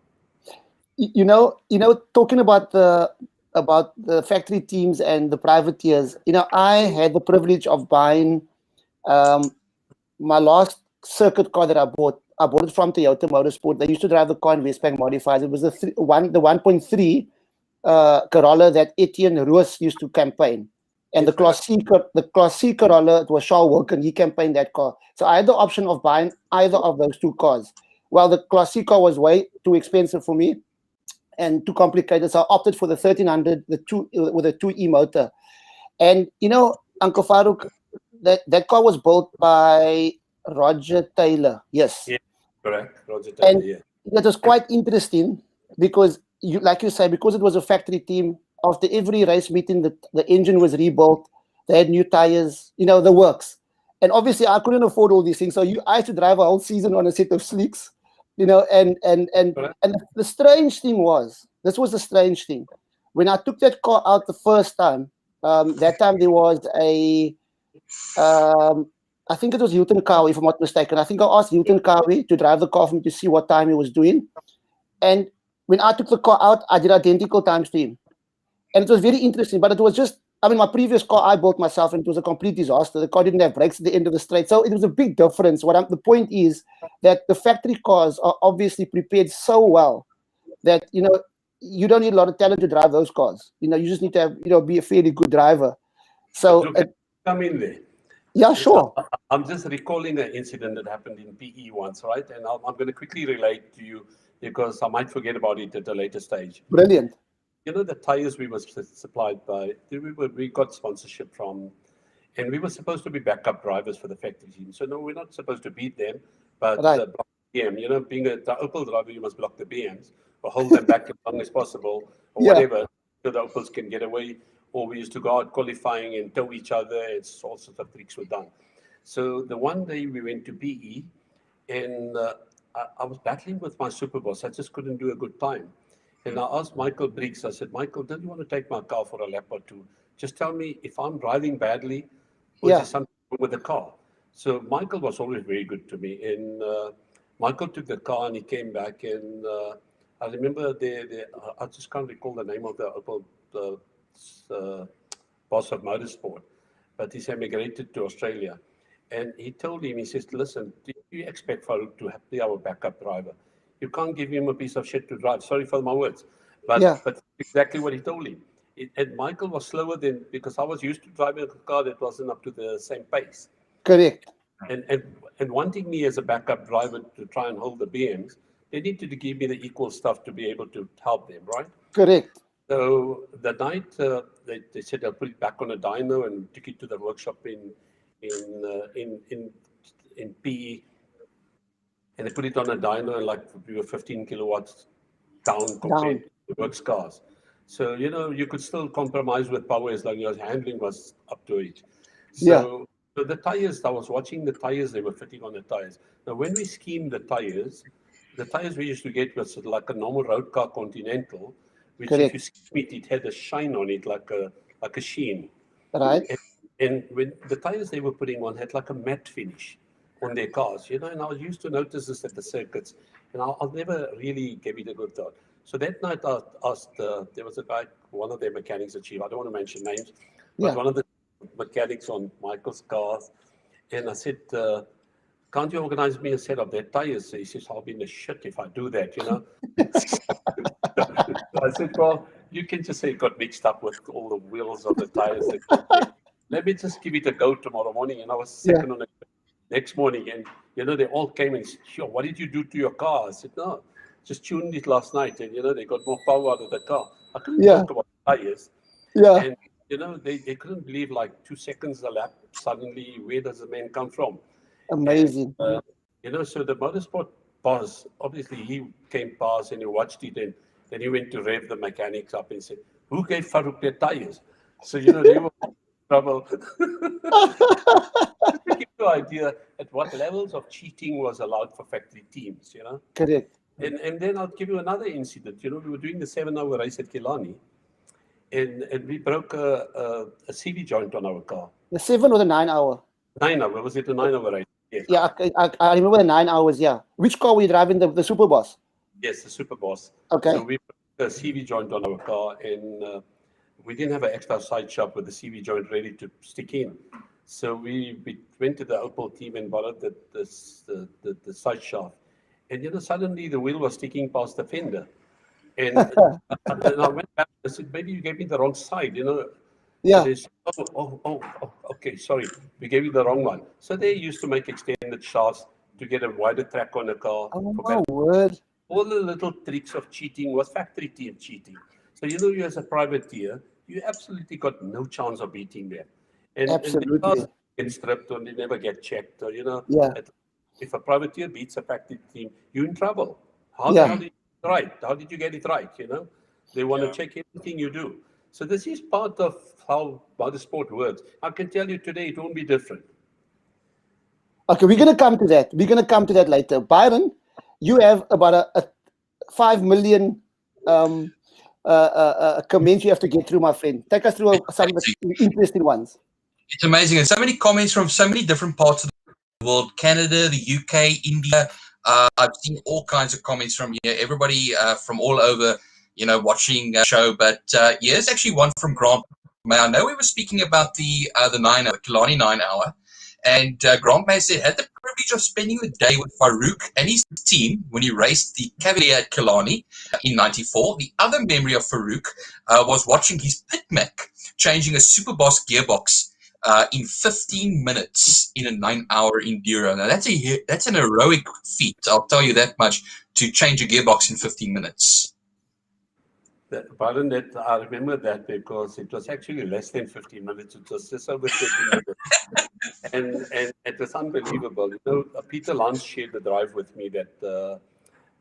Speaker 1: Talking about the factory teams and the privateers, I had the privilege of buying my last circuit car that I bought it from Toyota Motorsport. They used to drive the car in Witzenberg modifieds. It was the 1.3 Corolla that Etienne Roos used to campaign. And the Class C Corolla, it was Charles Wilkin, he campaigned that car. So I had the option of buying either of those two cars. Well, the Class C car was way too expensive for me and too complicated, so I opted for the 1300, with a 2E motor. And Uncle Farouk, that car was built by Roger Taylor. Yes.
Speaker 2: Yeah, correct. Roger Taylor.
Speaker 1: And that was quite interesting because, like you say, because it was a factory team. After every race meeting, the engine was rebuilt. They had new tires, the works. And obviously, I couldn't afford all these things, so I had to drive a whole season on a set of slicks, and the strange thing was, this was the strange thing, when I took that car out the first time. That time there was I think it was Hilton Cowie, if I'm not mistaken. I think I asked Hilton Cowie to drive the car for me to see what time he was doing. And when I took the car out, I did identical times to him. And it was very interesting, but it was just, my previous car I built myself, and it was a complete disaster. The car didn't have brakes at the end of the straight. So it was a big difference. The point is that the factory cars are obviously prepared so well that, you don't need a lot of talent to drive those cars. You just need to have, be a fairly good driver. So
Speaker 2: come in there.
Speaker 1: Yeah, sure.
Speaker 2: I'm just recalling an incident that happened in PE once, right? And I'm going to quickly relate to you because I might forget about it at a later stage.
Speaker 1: Brilliant.
Speaker 2: The tires we were supplied by, we got sponsorship from, and we were supposed to be backup drivers for the factory team. So no, we're not supposed to beat them, but block the BM. Being the Opel driver, you must block the BMs or hold them back as long as possible, or whatever, so the Opels can get away. Or we used to go out qualifying and tow each other, and all sorts of tricks were done. So the one day we went to PE, and I was battling with my superboss. I just couldn't do a good time. And I asked Michael Briggs, I said, Michael, don't you want to take my car for a lap or two? Just tell me if I'm driving badly or is there something wrong with the car? So Michael was always very good to me. And Michael took the car and he came back. And I remember I just can't recall the name of the Opel boss of motorsport, but he's emigrated to Australia. And he told him, he says, listen, do you expect Farouk to be our backup driver? You can't give him a piece of shit to drive. Sorry for my words. But exactly what he told him. And Michael was slower because I was used to driving a car that wasn't up to the same pace.
Speaker 1: Correct.
Speaker 2: And wanting me as a backup driver to try and hold the BMs, they needed to give me the equal stuff to be able to help them, right?
Speaker 1: Correct.
Speaker 2: So the night they said they'll put it back on a dyno and took it to the workshop in PE. And they put it on a dyno, and we were 15 kilowatts down compared to the works cars. So, you could still compromise with power as long as handling was up to it. So the tires, I was watching the tires they were fitting on the tires. Now, when we schemed the tires we used to get was like a normal road car Continental, which if you scheme it had a shine on it like a sheen.
Speaker 1: Right.
Speaker 2: And when the tires they were putting on had like a matte finish on their cars, and I used to notice this at the circuits, and I'll never really give it a good thought. So that night I asked, there was a guy, one of their mechanics, I don't want to mention names, but one of the mechanics on Michael's cars, and I said, can't you organize me a set of their tires? So he says, I'll be in the shit if I do that, So I said, well, you can just say it got mixed up with all the wheels of the tires. Let me just give it a go tomorrow morning. And I was second on it next morning. And, they all came and said, sure, what did you do to your car? I said, no, just tuned it last night. And, they got more power out of the car. I couldn't talk about tires. Yeah. And, they couldn't believe 2 seconds a lap. Suddenly, where does the man come from?
Speaker 1: Amazing.
Speaker 2: And, so the motorsport boss, obviously he came past and he watched it. And then he went to rev the mechanics up and said, who gave Farouk their tires? So, they were in trouble. Just to give you an idea at what levels of cheating was allowed for factory teams,
Speaker 1: Correct.
Speaker 2: And then I'll give you another incident. We were doing the 7-hour race at Killarney, and we broke a CV joint on our car.
Speaker 1: The 7 or the 9 hour?
Speaker 2: 9 hour. Was it a 9-hour race? Yes.
Speaker 1: Yeah, I remember the 9 hours, Which car were you driving, the Superboss?
Speaker 2: Yes, the Super Boss.
Speaker 1: Okay.
Speaker 2: So we put a CV joint on our car, and we didn't have an extra side shop with the CV joint ready to stick in. So we went to the Opel team and borrowed the side shaft. And, you know, suddenly the wheel was sticking past the fender. And I went back, I said, maybe you gave me the wrong side, you know.
Speaker 1: Yeah.
Speaker 2: They said, okay, sorry, we gave you the wrong one. So they used to make extended shafts to get a wider track on the car.
Speaker 1: Oh
Speaker 2: for
Speaker 1: my
Speaker 2: better.
Speaker 1: word.
Speaker 2: All the little tricks of cheating was factory team cheating. So, you know, you as a privateer, you absolutely got no chance of beating them. And
Speaker 1: Absolutely.
Speaker 2: the cars get stripped or they never get checked, or, you know,
Speaker 1: Yeah.
Speaker 2: if a privateer beats a factory team, you're in trouble. How
Speaker 1: Yeah.
Speaker 2: the hell did you get it right? How did you get it right? You know, they want to check everything you do. So this is part of how motorsport works. I can tell you today it won't be different.
Speaker 1: Okay, we're going to come to that. We're going to come to that later. Byron, you have about a 5 million comments you have to get through, my friend. Take us through some of the interesting ones.
Speaker 3: It's amazing. And so many comments from so many different parts of the world, Canada, the UK, India. I've seen all kinds of comments from here. Everybody from all over, you know, watching the show. But here's actually one from Grant. I know we were speaking about the 9-hour, Killarney 9-hour. And Grant May said, had the privilege of spending the day with Farouk and his team when he raced the Cavalier at Killarney in '94. The other memory of Farouk was watching his Pitmac changing a Superboss gearbox in 15 minutes in a 9-hour enduro. Now that's an heroic feat, I'll tell you that much, to change a gearbox in 15 minutes.
Speaker 2: Pardon that, I remember that because it was actually less than 15 minutes. It was just over 30 minutes. And it was unbelievable. You know, Peter Lance shared the drive with me that the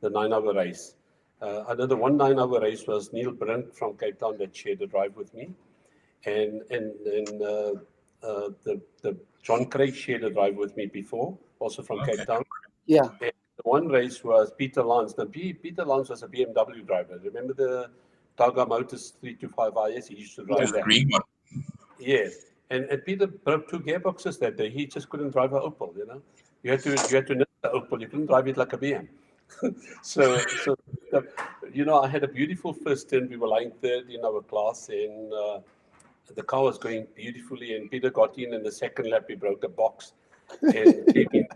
Speaker 2: 9-hour race. Another 1 9-hour race was Neil Brent from Cape Town that shared the drive with me. And the John Craig shared a drive with me before, also from Cape Town.
Speaker 1: Yeah.
Speaker 2: And the one race was Peter Lance. Now, Peter Lance was a BMW driver. Remember the Targa Motors 325IS? He used to drive that.
Speaker 3: Green one.
Speaker 2: Yes. And Peter broke 2 gearboxes that day. He just couldn't drive an Opel, you know. You had to nip the Opel. You couldn't drive it like a BM. so you know, I had a beautiful first turn. We were lying third in our class, and the car was going beautifully, and Peter got in the second lap. He broke a box and came in,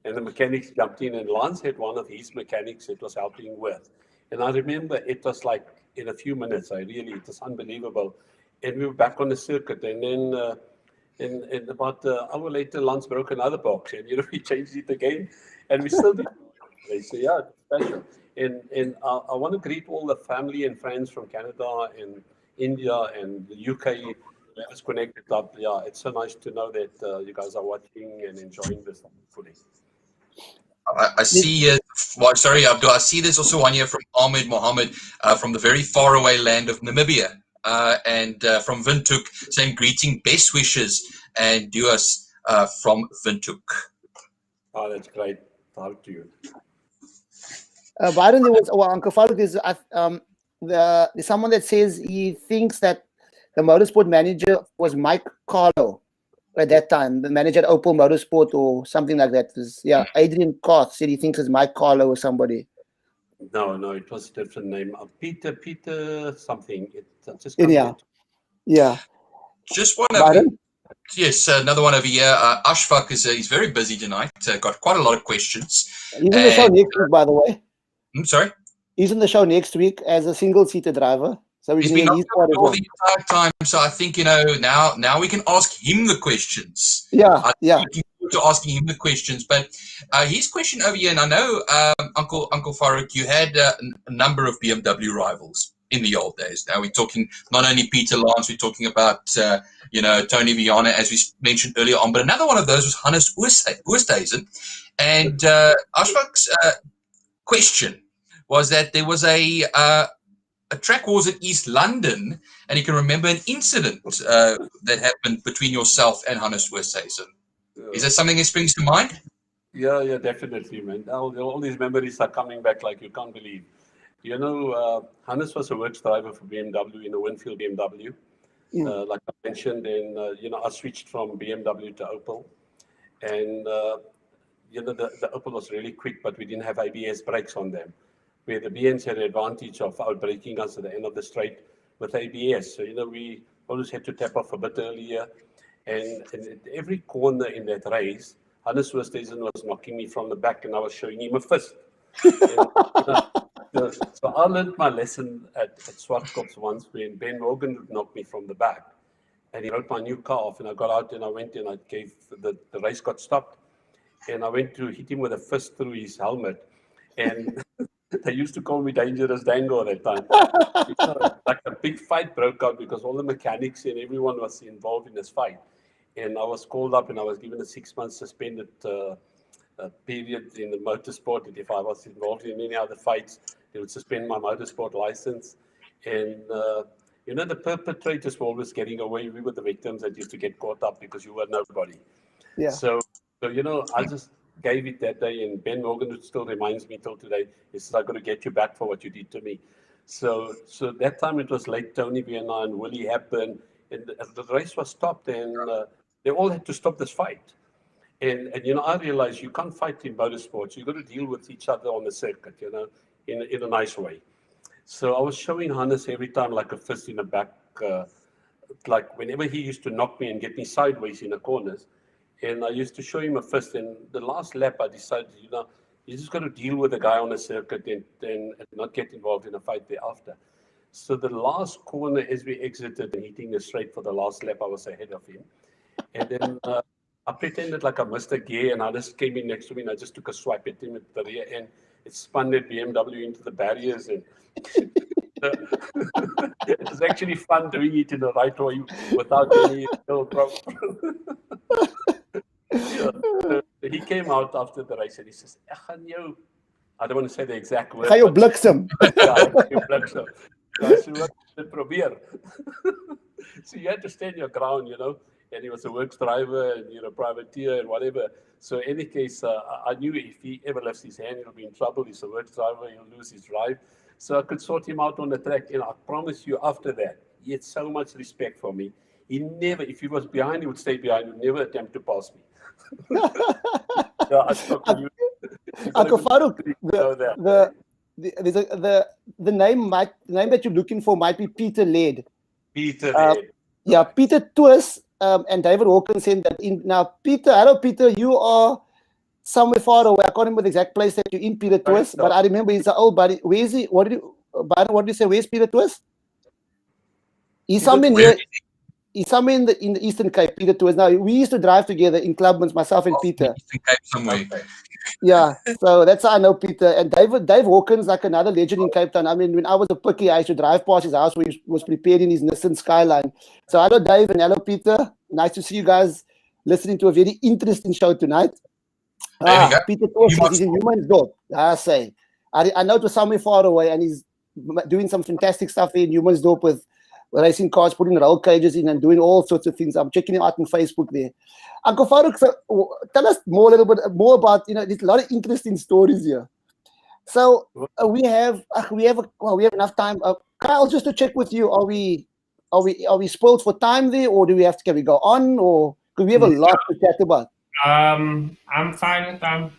Speaker 2: and the mechanics jumped in, and Lance had one of his mechanics that was helping with. And I remember it was like in a few minutes, it was unbelievable. And we were back on the circuit, and then and about an hour later, Lance broke another box, and, you know, we changed it again, and we still did. So yeah, it's special. And I want to greet all the family and friends from Canada and India and the UK that is connected up. Yeah, it's so nice to know that you guys are watching and enjoying this fully.
Speaker 3: I see, sorry, Abdul, I see there's also one here from Ahmed Mohammed from the very far away land of Namibia, and from Windhoek, saying greeting, best wishes, and do us from Windhoek.
Speaker 2: Oh, that's great. Talk to you.
Speaker 1: Byron, there was, Uncle Farouk, there's someone that says he thinks that the motorsport manager was Mike Carlo at that time, the manager at Opel Motorsport or something like that. Adrian Koth said he thinks it's Mike Carlo or somebody.
Speaker 2: No, it was a different name. Peter something. Just
Speaker 1: yeah.
Speaker 3: Just one over. Yes, another one over here. Ashfaq he's very busy tonight. Got quite a lot of questions.
Speaker 1: He's in the show next week, by the way.
Speaker 3: Sorry?
Speaker 1: He's in the show next week as a single-seater driver. So
Speaker 3: he's been on all the entire time. So I think, you know, now we can ask him the questions.
Speaker 1: Yeah.
Speaker 3: Looking forward to asking him the questions. But his question over here, and I know, Uncle Farouk, you had a number of BMW rivals in the old days. Now we're talking not only Peter Lance, we're talking about you know, Tony Viana, as we mentioned earlier on. But another one of those was Hannes Oosthuizen. And Ashfaq's question was that there was a track wars in East London, and you can remember an incident that happened between yourself and Hannes Oosthuizen. Is that something that springs to mind?
Speaker 2: Yeah, definitely, man. All these memories are coming back like you can't believe. You know, Hannes was a works driver for BMW in a Winfield BMW, like I mentioned. And, you know, I switched from BMW to Opel. And, you know, the Opel was really quick, but we didn't have ABS brakes on them. where the BNs had the advantage of outbraking us at the end of the straight with ABS. So, we always had to tap off a bit earlier. And at every corner in that race, Innes was knocking me from the back and I was showing him a fist. So I learned my lesson at Swartkop's once when Ben Morgan would knock me from the back. And he wrote my new car off, and I got out and I went and I gave the race got stopped. And I went to hit him with a fist through his helmet. And they used to call me Dangerous Dangor at that time. Like a big fight broke out because all the mechanics and everyone was involved in this fight. And I was called up and I was given a 6-month suspended period in the motorsport. And if I was involved in any other fights, they would suspend my motorsport license. And, the perpetrators were always getting away. We were the victims that used to get caught up because you were nobody.
Speaker 1: Yeah.
Speaker 2: So I just gave it that day, and Ben Morgan still reminds me till today, he says, "I got to get you back for what you did to me." So that time it was late Tony Vienna and Willie Hepburn, and the race was stopped, and they all had to stop this fight. And I realized you can't fight in motorsports. You got to deal with each other on the circuit, in a nice way. So I was showing Hannes every time like a fist in the back, like whenever he used to knock me and get me sideways in the corners. And I used to show him a fist. And the last lap, I decided, you just got to deal with the guy on the circuit and not get involved in a fight thereafter. So the last corner, as we exited and hitting the straight for the last lap, I was ahead of him. And then I pretended like I missed a gear, and I just came in next to me, and I just took a swipe at him at the rear end. It spun that BMW into the barriers, and it was actually fun doing it in the right way without any problem. So he came out after the race and he says, I don't want to say the exact word.
Speaker 1: Ga jou bliksem?
Speaker 2: Yeah, you bliksem. I said, "Wat het probeer?" So you had to stand your ground, and he was a works driver and you're a privateer and whatever. So in any case, I knew if he ever lifts his hand, he'll be in trouble. He's a works driver, he'll lose his drive. So I could sort him out on the track. And I promise you, after that, he had so much respect for me. He never, if he was behind, he would stay behind. He would never attempt to pass me.
Speaker 1: Uncle Farouk, the name that you're looking for might be Peter Laird.
Speaker 2: Peter Laird.
Speaker 1: Yeah, Peter Twist and David Hawkins saying that now Peter, hello Peter, you are somewhere far away. I can't remember the exact place that you're in, Peter Twist, but I remember he's an old buddy. Where is he? What did you say? Where's Peter Twist? He's somewhere near. He's somewhere in the Eastern Cape, Peter Twist. Now we used to drive together in Clubmans, myself and Peter.
Speaker 3: Eastern Cape somewhere.
Speaker 1: Yeah, so that's how I know Peter. And Dave Hawkins, like another legend in Cape Town. I mean, when I was a pickie, I used to drive past his house where he was preparing his Nissan Skyline. So hello Dave and hello Peter. Nice to see you guys listening to a very interesting show tonight. Peter Twist is in Humansdorp. I say. I know it was somewhere far away, and he's doing some fantastic stuff there in Humansdorp with racing cars, putting roll cages in and doing all sorts of things. I'm checking him out on Facebook there. Uncle Farouk, so, tell us a little bit more about, there's a lot of interesting stories here. So we have enough time. Kyle, just to check with you, are we spoiled for time there, or can we go on, or because we have a lot to chat about?
Speaker 7: I'm fine with time.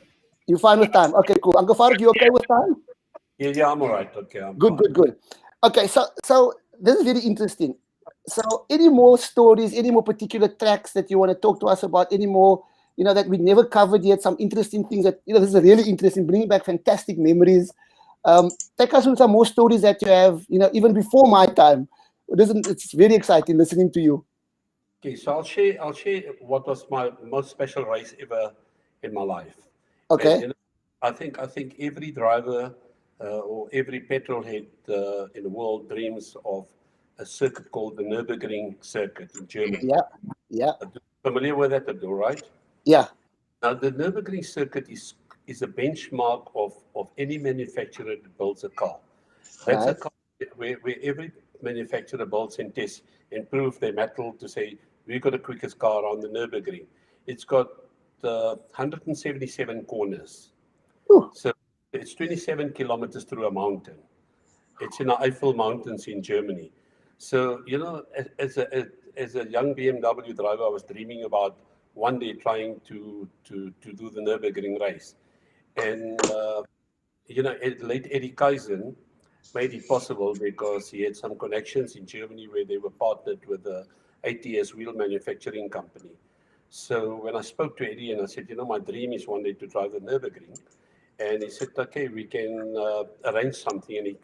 Speaker 1: You're fine with time? Okay, cool. Uncle Farouk, you okay with time?
Speaker 2: Yeah, I'm all right. Okay,
Speaker 1: Good. Okay, so this is very interesting. So any more stories, any more particular tracks that you want to talk to us about, any more, that we never covered yet, some interesting things that, this is really interesting, bringing back fantastic memories. Take us through some more stories that you have, even before my time. It's very exciting listening to you.
Speaker 2: Okay, so I'll share what was my most special race ever in my life.
Speaker 1: Okay.
Speaker 2: And, I think every driver or every petrolhead in the world dreams of a circuit called the Nürburgring circuit in Germany. Yeah. Familiar with that, Abdul, right?
Speaker 1: Yeah.
Speaker 2: Now, the Nürburgring circuit is a benchmark of any manufacturer that builds a car. That's a car where every manufacturer builds and tests and prove their metal to say, we've got the quickest car on the Nürburgring. It's got 177 corners.
Speaker 1: Ooh.
Speaker 2: So it's 27 kilometers through a mountain. It's in the Eifel Mountains in Germany. So, as a young BMW driver, I was dreaming about one day trying to do the Nürburgring race. And late Eddie Kaizen made it possible because he had some connections in Germany where they were partnered with the ATS wheel manufacturing company. So when I spoke to Eddie and I said, my dream is one day to drive the Nürburgring, and he said, okay, we can arrange something. And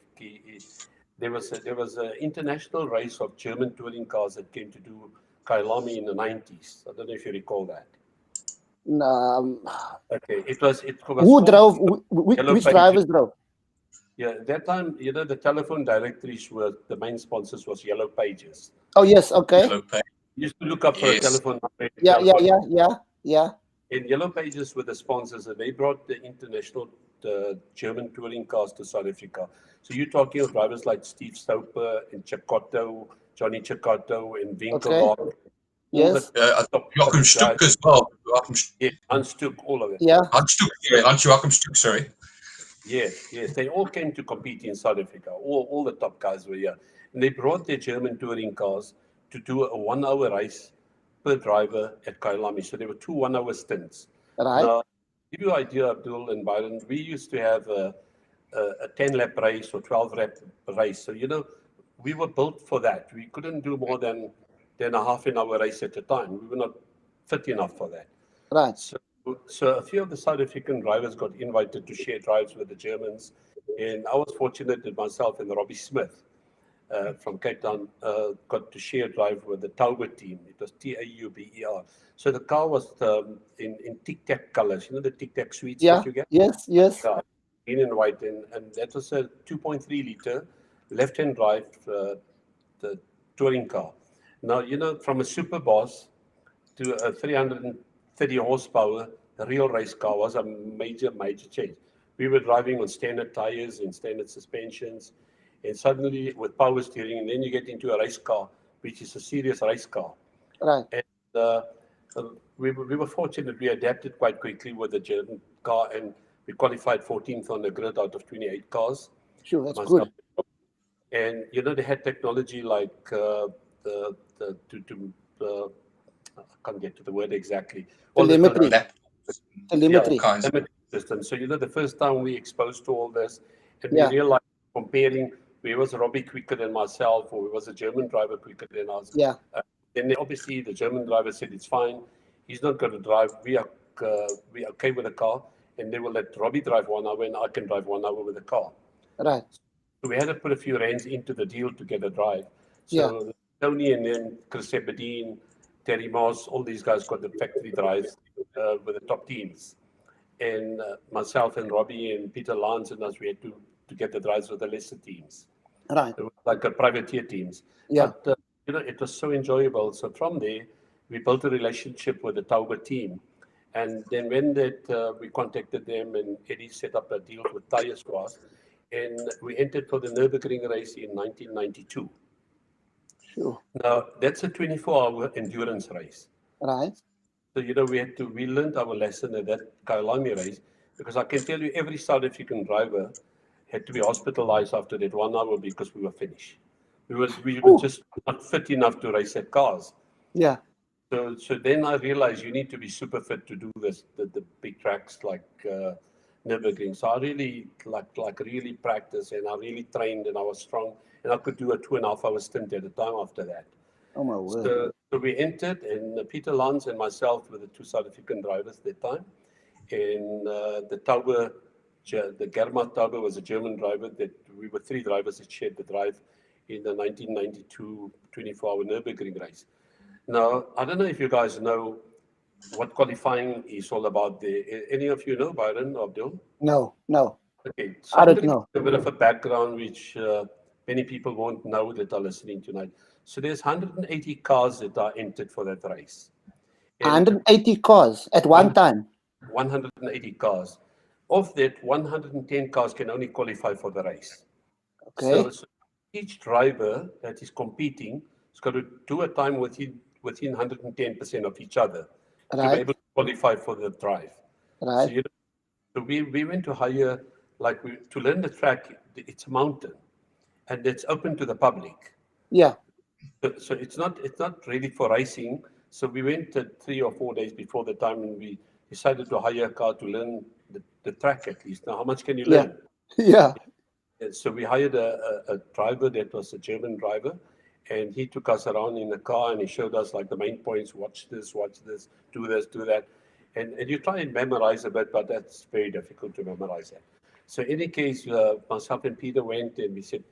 Speaker 2: there was an international race of German touring cars that came to do Kyalami in the 90s. I don't know if you recall that. Okay, it was
Speaker 1: who drove? Which drivers drove?
Speaker 2: Yeah, at that time, the telephone directories were the main sponsors was Yellow Pages.
Speaker 1: Oh yes, okay.
Speaker 3: Yellow Pages.
Speaker 2: You used to look up for a telephone number.
Speaker 1: Yeah.
Speaker 2: And Yellow Pages were the sponsors, and they brought the international German touring cars to South Africa. So you're talking of drivers like Steve Stoper and Chicotto, Johnny Chicotto, and Winkelbach.
Speaker 1: Okay. Yes.
Speaker 3: Joachim Stuck as well.
Speaker 2: Yeah, Hans Stuck, all of it.
Speaker 1: Yeah.
Speaker 3: Hans Joachim Stuck, sorry.
Speaker 2: Yes. They all came to compete in South Africa. All the top guys were here. And they brought their German touring cars to do a 1 hour race per driver at Kyalami. So there were 2 1-hour stints.
Speaker 1: Right.
Speaker 2: Now, to give you an idea, Abdul and Byron, we used to have a 10-lap race or 12-lap race. So, we were built for that. We couldn't do more than a half an hour race at a time. We were not fit enough for that.
Speaker 1: Right.
Speaker 2: So a few of the South African drivers got invited to share drives with the Germans. And I was fortunate that myself and Robbie Smith from Cape Town got to share drive with the Tauber team. It was Tauber. So the car was in tic-tac colors. The tic-tac sweets that you get?
Speaker 1: Yes.
Speaker 2: Green and white. And that was a 2.3 liter left-hand drive the touring car. Now, from a Super Boss to a 330 horsepower, the real race car was a major change. We were driving on standard tires and standard suspensions, and suddenly with power steering, and then you get into a race car, which is a serious race car.
Speaker 1: Right.
Speaker 2: And we were fortunate. We adapted quite quickly with the German car, and we qualified 14th on the grid out of 28 cars.
Speaker 1: Sure, that's good.
Speaker 2: And they had technology like I can't get to the word exactly.
Speaker 1: Telemetry.
Speaker 2: System. So the first time we exposed to all this, and we realized comparing where was Robbie quicker than myself, or was a German driver quicker than us.
Speaker 1: Yeah.
Speaker 2: Then obviously the German driver said it's fine. He's not going to drive. We are okay with the car, and they will let Robbie drive 1 hour, and I can drive 1 hour with the car.
Speaker 1: Right.
Speaker 2: So we had to put a few rands into the deal to get a drive. So Tony and then Chris Sebedine, Terry Moss, all these guys got the factory drives with the top teams. And myself and Robbie and Peter Lance and us, we had to get the drives with the lesser teams.
Speaker 1: Right.
Speaker 2: It was like a privateer teams.
Speaker 1: Yeah.
Speaker 2: But, it was so enjoyable. So from there, we built a relationship with the Tauber team. And then when we contacted them, and Eddie set up a deal with tires for us, and we entered for the Nürburgring race in 1992.
Speaker 1: Sure.
Speaker 2: Now, that's a 24-hour endurance race.
Speaker 1: Right.
Speaker 2: So, we learned our lesson at that Kyalami race, because I can tell you every South African driver had to be hospitalized after that 1 hour because we were finished. We were just not fit enough to race at cars.
Speaker 1: Yeah.
Speaker 2: So then I realized you need to be super fit to do this, the big tracks like Nürburgring. So I really really practiced, and I really trained, and I was strong, and I could do a 2.5 hour stint at a time after that.
Speaker 1: Oh my word.
Speaker 2: So we entered, and Peter Lance and myself were the 2 South African drivers at that time. And the Tauber, the Germa Tauber was a German driver that we were 3 drivers that shared the drive in the 1992 24-hour Nürburgring race. Now, I don't know if you guys know what qualifying is all about there. Any of you know, Byron or Abdul?
Speaker 1: No.
Speaker 2: Okay, so
Speaker 1: I don't know.
Speaker 2: A bit of a background which many people won't know that are listening tonight. So there's 180 cars that are entered for that race. And
Speaker 1: 180 cars at one time.
Speaker 2: 180 cars. Of that, 110 cars can only qualify for the race.
Speaker 1: Okay.
Speaker 2: So each driver that is competing has got to do a time within 110% of each other to be able to qualify for the drive.
Speaker 1: Right.
Speaker 2: So we went to hire, to learn the track. It's a mountain, and it's open to the public.
Speaker 1: Yeah.
Speaker 2: So it's not really for racing. So we went 3 or 4 days before the time, and we decided to hire a car to learn the track at least. Now, how much can you learn?
Speaker 1: Yeah.
Speaker 2: And so we hired a driver that was a German driver, and he took us around in the car and he showed us like the main points, watch this, do this, do that. And you try and memorize a bit, but that's very difficult to memorize that. So in any case, myself and Peter went and we said,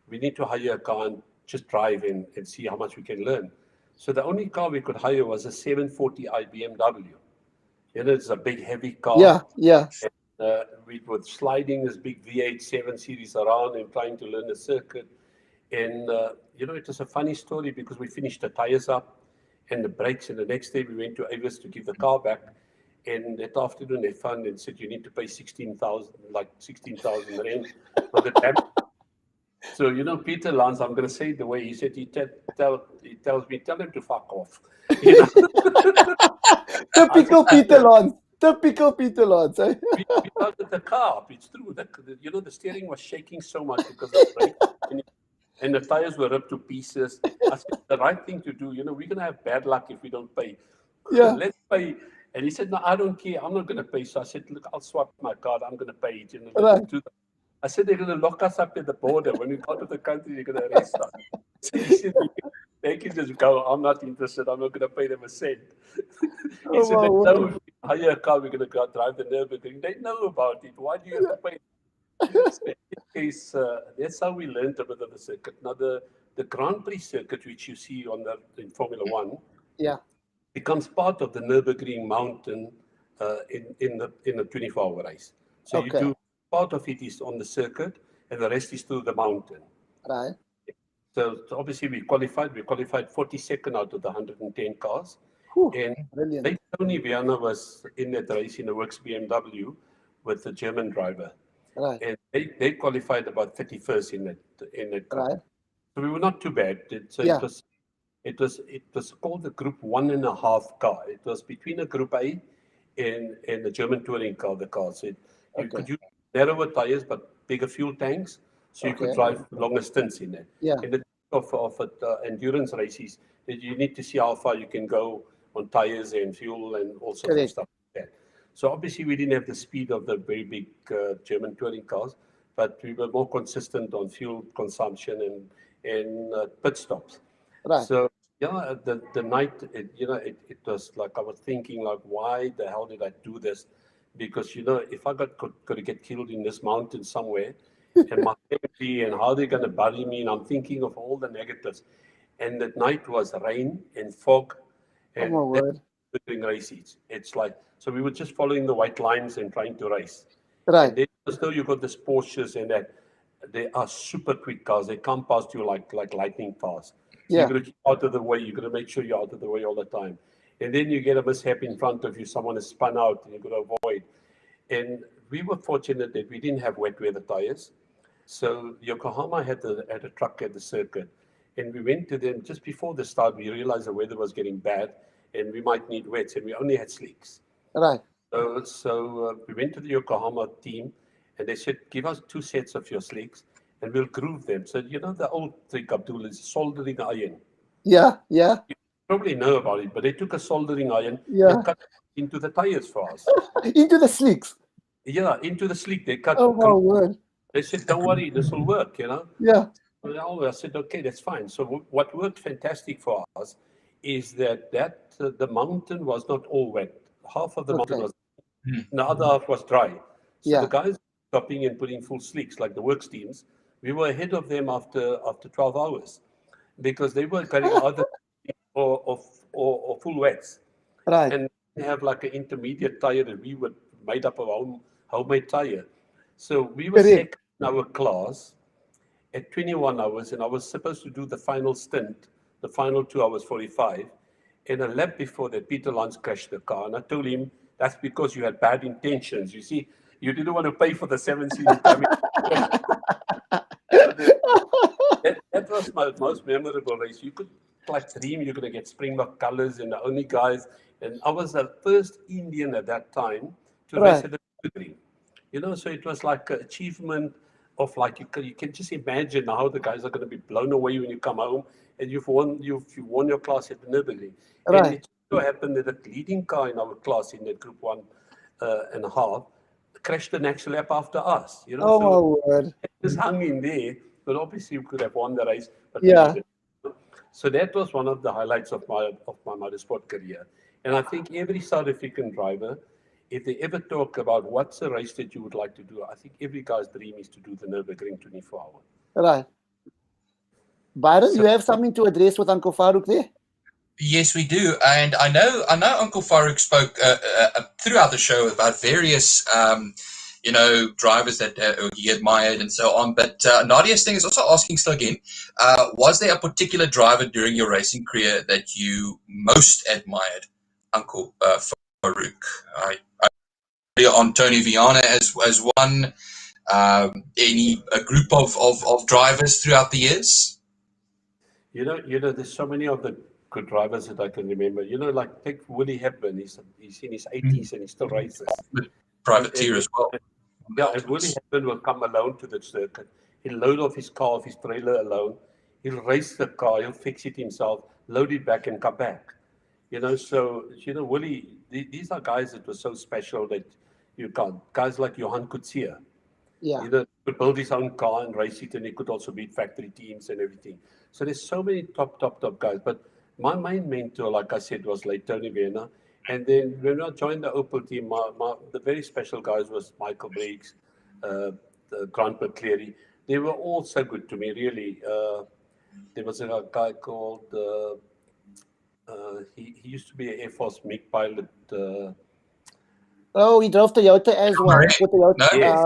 Speaker 2: we need to hire a car and just drive and see how much we can learn. So the only car we could hire was a 740i BMW. You know, it's a big, heavy car.
Speaker 1: Yeah. Yeah.
Speaker 2: And, we were sliding this big V8 7 Series around and trying to learn the circuit. And, you know, it was a funny story because we finished the tires up and the brakes. And the next day we went to Avis to give the car back. And that afternoon they found and said, you need to pay 16,000 rand for the damage. So, you know, Peter Lance, I'm going to say it the way he said, he tells me, tell him to fuck off. You know?
Speaker 1: Typical Peter Lance. Typical Peter Lance. Eh?
Speaker 2: We started the car up. It's true. You know, the steering was shaking so much because of the brakes and the tires were ripped to pieces. I said, the right thing to do, you know, we're going to have bad luck if we don't pay.
Speaker 1: Yeah.
Speaker 2: Let's pay. And he said, no, I don't care. I'm not going to pay. So I said, look, I'll swap my card. I'm going to pay it. You know,
Speaker 1: Right.
Speaker 2: I said, they're going to lock us up at the border. When we go to the country, they're going to arrest us. So he said, they can just go. I'm not interested. I'm not going to pay them a cent. He said, they know if we hire a car, we're going to go drive the Nürburgring. They know about it. Why do you have to pay? So in this case, that's how we learned a bit of the circuit. Now, the Grand Prix circuit, which you see in Formula One,
Speaker 1: Yeah.
Speaker 2: becomes part of the Nürburgring mountain in the 24-hour race. So you do part of it is on the circuit, and the rest is through the mountain.
Speaker 1: Right.
Speaker 2: So obviously we qualified 42nd out of the 110 cars.
Speaker 1: Whew,
Speaker 2: and
Speaker 1: brilliant.
Speaker 2: Tony Viana was in that race in the works BMW with the German driver.
Speaker 1: Right.
Speaker 2: And they qualified about 31st in that car.
Speaker 1: Right.
Speaker 2: So we were not too bad. It was called the Group 1.5 car. It was between a Group A and the German touring car, the car. So you could use narrower tires but bigger fuel tanks, so you could drive longer stints in it.
Speaker 1: Yeah.
Speaker 2: And the of endurance races, that you need to see how far you can go on tires and fuel and all sorts of stuff like that. So obviously we didn't have the speed of the very big German touring cars, but we were more consistent on fuel consumption and pit stops.
Speaker 1: Right.
Speaker 2: So yeah, the night, it was like I was thinking, like, why the hell did I do this? Because, you know, if I could get killed in this mountain somewhere, and my family, and how they're going to bury me, and I'm thinking of all the negatives. And that night was rain and fog, and during races, it's like, so we were just following the white lines and trying to race.
Speaker 1: Right.
Speaker 2: And then still you got the Porsches and that they are super quick cars. They come past you like lightning fast.
Speaker 1: Yeah.
Speaker 2: You're going to keep out of the way. You're going to make sure you're out of the way all the time. And then you get a mishap in front of you. Someone has spun out and you've got to avoid. And we were fortunate that we didn't have wet weather tires. So Yokohama had a truck at the circuit. And we went to them just before the start. We realized the weather was getting bad and we might need wets. And we only had slicks.
Speaker 1: Right.
Speaker 2: So we went to the Yokohama team and they said, give us 2 sets of your slicks and we'll groove them. So, you know, the old trick, Abdul, is soldering iron.
Speaker 1: Yeah, yeah.
Speaker 2: You probably know about it, but they took a soldering iron and cut it into the tires for us.
Speaker 1: Into the slicks?
Speaker 2: Yeah, into the slick. They cut.
Speaker 1: Oh, my word.
Speaker 2: They said, don't worry, this will work, you know?
Speaker 1: Yeah.
Speaker 2: I said, okay, that's fine. So what worked fantastic for us is that the mountain was not all wet. Half of the mountain was, the other half was dry. So the guys stopping and putting full slicks, like the works teams, we were ahead of them after 12 hours because they were carrying either or full wets.
Speaker 1: Right.
Speaker 2: And we have like an intermediate tire that we were made up of our homemade tire. So we were second in our class at 21 hours, and I was supposed to do the final stint, the final 2 hours 45. And a lap before that, Peter Lance crashed the car. And I told him, that's because you had bad intentions. You see, you didn't want to pay for the 7 series. That was my most memorable race. You could like dream you're going to get Springbok colors and the only guys. And I was the first Indian at that time to race at the Nürburgring. You know, so it was like an achievement of like, you can just imagine how the guys are going to be blown away when you come home and you've won your class at the Nürburgring. Right. And it so happened that the leading car in our class in that Group 1.5, crashed the next lap after us. You know,
Speaker 1: Oh
Speaker 2: so
Speaker 1: my word.
Speaker 2: it was hung in there, but obviously we could have won the race, but we
Speaker 1: Yeah.
Speaker 2: didn't. So that was one of the highlights of my motorsport career. And I think every South African driver, if they ever talk about what's a race that you would like to do, I think every guy's dream is to do the Nürburgring 24 hour.
Speaker 1: Right. Byron,
Speaker 2: So-
Speaker 1: you have something to address with Uncle Farouk there?
Speaker 3: Yes, we do, and I know Uncle Farouk spoke throughout the show about various, drivers that he admired and so on. But Nadia Sting is also asking still again, was there a particular driver during your racing career that you most admired, Uncle Farouk? I on Tony Viana as one. A group of drivers throughout the years?
Speaker 2: You know, there's so many of the good drivers that I can remember. You know, like take Willie Hepburn. He's in his 80s and he still races.
Speaker 3: Privateer as well.
Speaker 2: Yeah, and Willie Hepburn will come alone to the circuit. He'll load off his car, off his trailer alone. He'll race the car. He'll fix it himself, load it back, and come back. You know, so Willie. These are guys that were so special that you can't. Guys like Johan Coetzee.
Speaker 1: Yeah.
Speaker 2: You know, he could build his own car and race it, and he could also beat factory teams and everything. So there's so many top guys. But my main mentor, like I said, was late Tony Viana. And then when I joined the Opel team, the very special guys was Michael Briggs, Grant McCleary. They were all so good to me, really. There was a guy called, he used to be an Air Force MiG pilot.
Speaker 1: Oh, he drove Toyota as well.
Speaker 3: Murray?
Speaker 1: Toyota,
Speaker 3: No?
Speaker 2: Yes.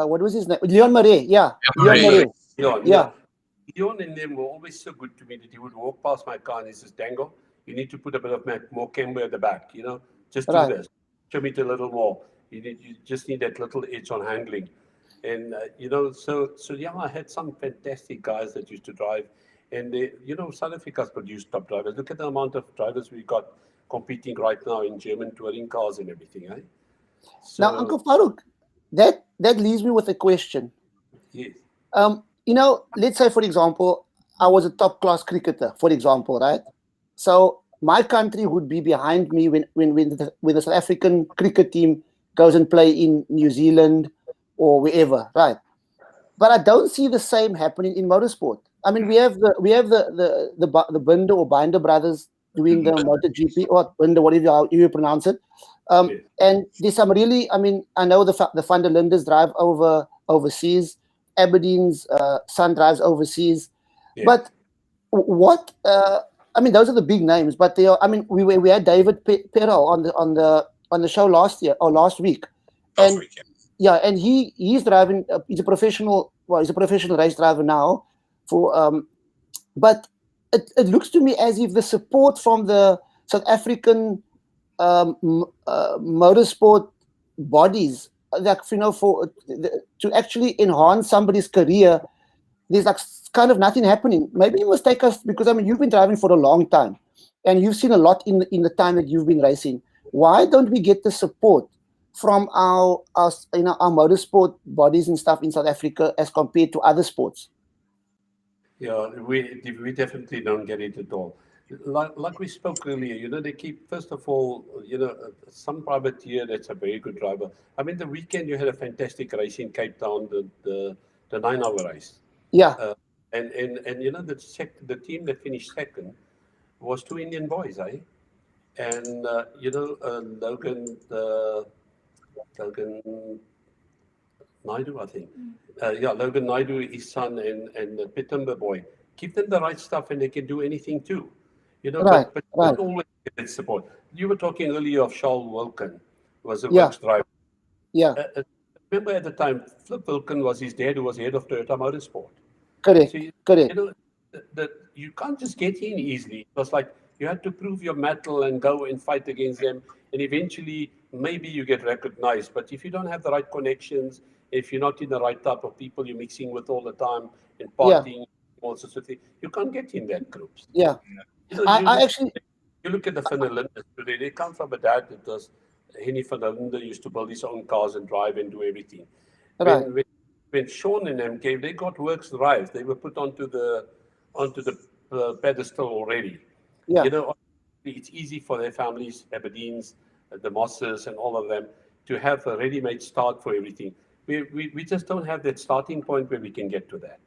Speaker 1: What was his name? Leon Murray. Yeah. Leon
Speaker 3: Murray.
Speaker 1: Murray. Yeah.
Speaker 2: Leon and them were always so good to me that he would walk past my car and he says, Dangor, you need to put a bit of more camber at the back, you know, just do
Speaker 1: Right.
Speaker 2: this. Show me a little more. You just need that little edge on handling. And, so yeah, I had some fantastic guys that used to drive. And, South Africa's produced top drivers. Look at the amount of drivers we got competing right now in German touring cars and everything, eh? So,
Speaker 1: Now, Uncle Farouk, that leaves me with a question.
Speaker 2: yes.
Speaker 1: Let's say, for example, I was a top-class cricketer, for example, right? So my country would be behind me when the South African cricket team goes and play in New Zealand or wherever, right? But I don't see the same happening in motorsport. I mean, we have the Binder or Binder brothers doing the MotoGP or Binder, whatever you pronounce it. And there's some really, I mean, I know the Van der Lindes drive overseas. Aberdeen's son drives overseas.
Speaker 2: Yeah.
Speaker 1: But what? I mean, those are the big names. But they are. I mean, we had David Perel on the show last week. And and he's driving. He's a professional. Well, he's a professional race driver now. But it looks to me as if the support from the South African motorsport bodies, like to actually enhance somebody's career, there's like kind of nothing happening. Maybe you must take us, because I mean you've been driving for a long time, and you've seen a lot in the time that you've been racing. Why don't we get the support from our motorsport bodies and stuff in South Africa as compared to other sports?
Speaker 2: Yeah, we definitely don't get it at all. Like we spoke earlier, they keep, first of all, some privateer that's a very good driver. I mean, the weekend you had a fantastic race in Cape Town, the 9-hour race.
Speaker 1: Yeah.
Speaker 2: And the team that finished second was 2 Indian boys, eh? And Logan Naidu, I think. Logan Naidu, his son, and the Pitumba boy. Give them the right stuff, and they can do anything too. But not always get support. You were talking earlier of Charles Wilkin, was a works driver.
Speaker 1: Yeah.
Speaker 2: Remember at the time, Flip Wilkin was his dad, who was head of Toyota Motorsport.
Speaker 1: Correct.
Speaker 2: So,
Speaker 1: Correct.
Speaker 2: That you can't just get in easily. It was like you had to prove your mettle and go and fight against them, and eventually maybe you get recognized. But if you don't have the right connections, if you're not in the right type of people you're mixing with all the time and partying, all sorts of things, you can't get in that groups.
Speaker 1: Yeah.
Speaker 2: You look at the Van der Lindes today. They come from a dad that was Henny Van der Linde, used to build his own cars and drive and do everything.
Speaker 1: Right.
Speaker 2: When Sean and them came, they got works drives. They were put onto the pedestal already.
Speaker 1: Yeah.
Speaker 2: It's easy for their families, Aberdeens, the Mosses, and all of them to have a ready-made start for everything. We just don't have that starting point where we can get to that.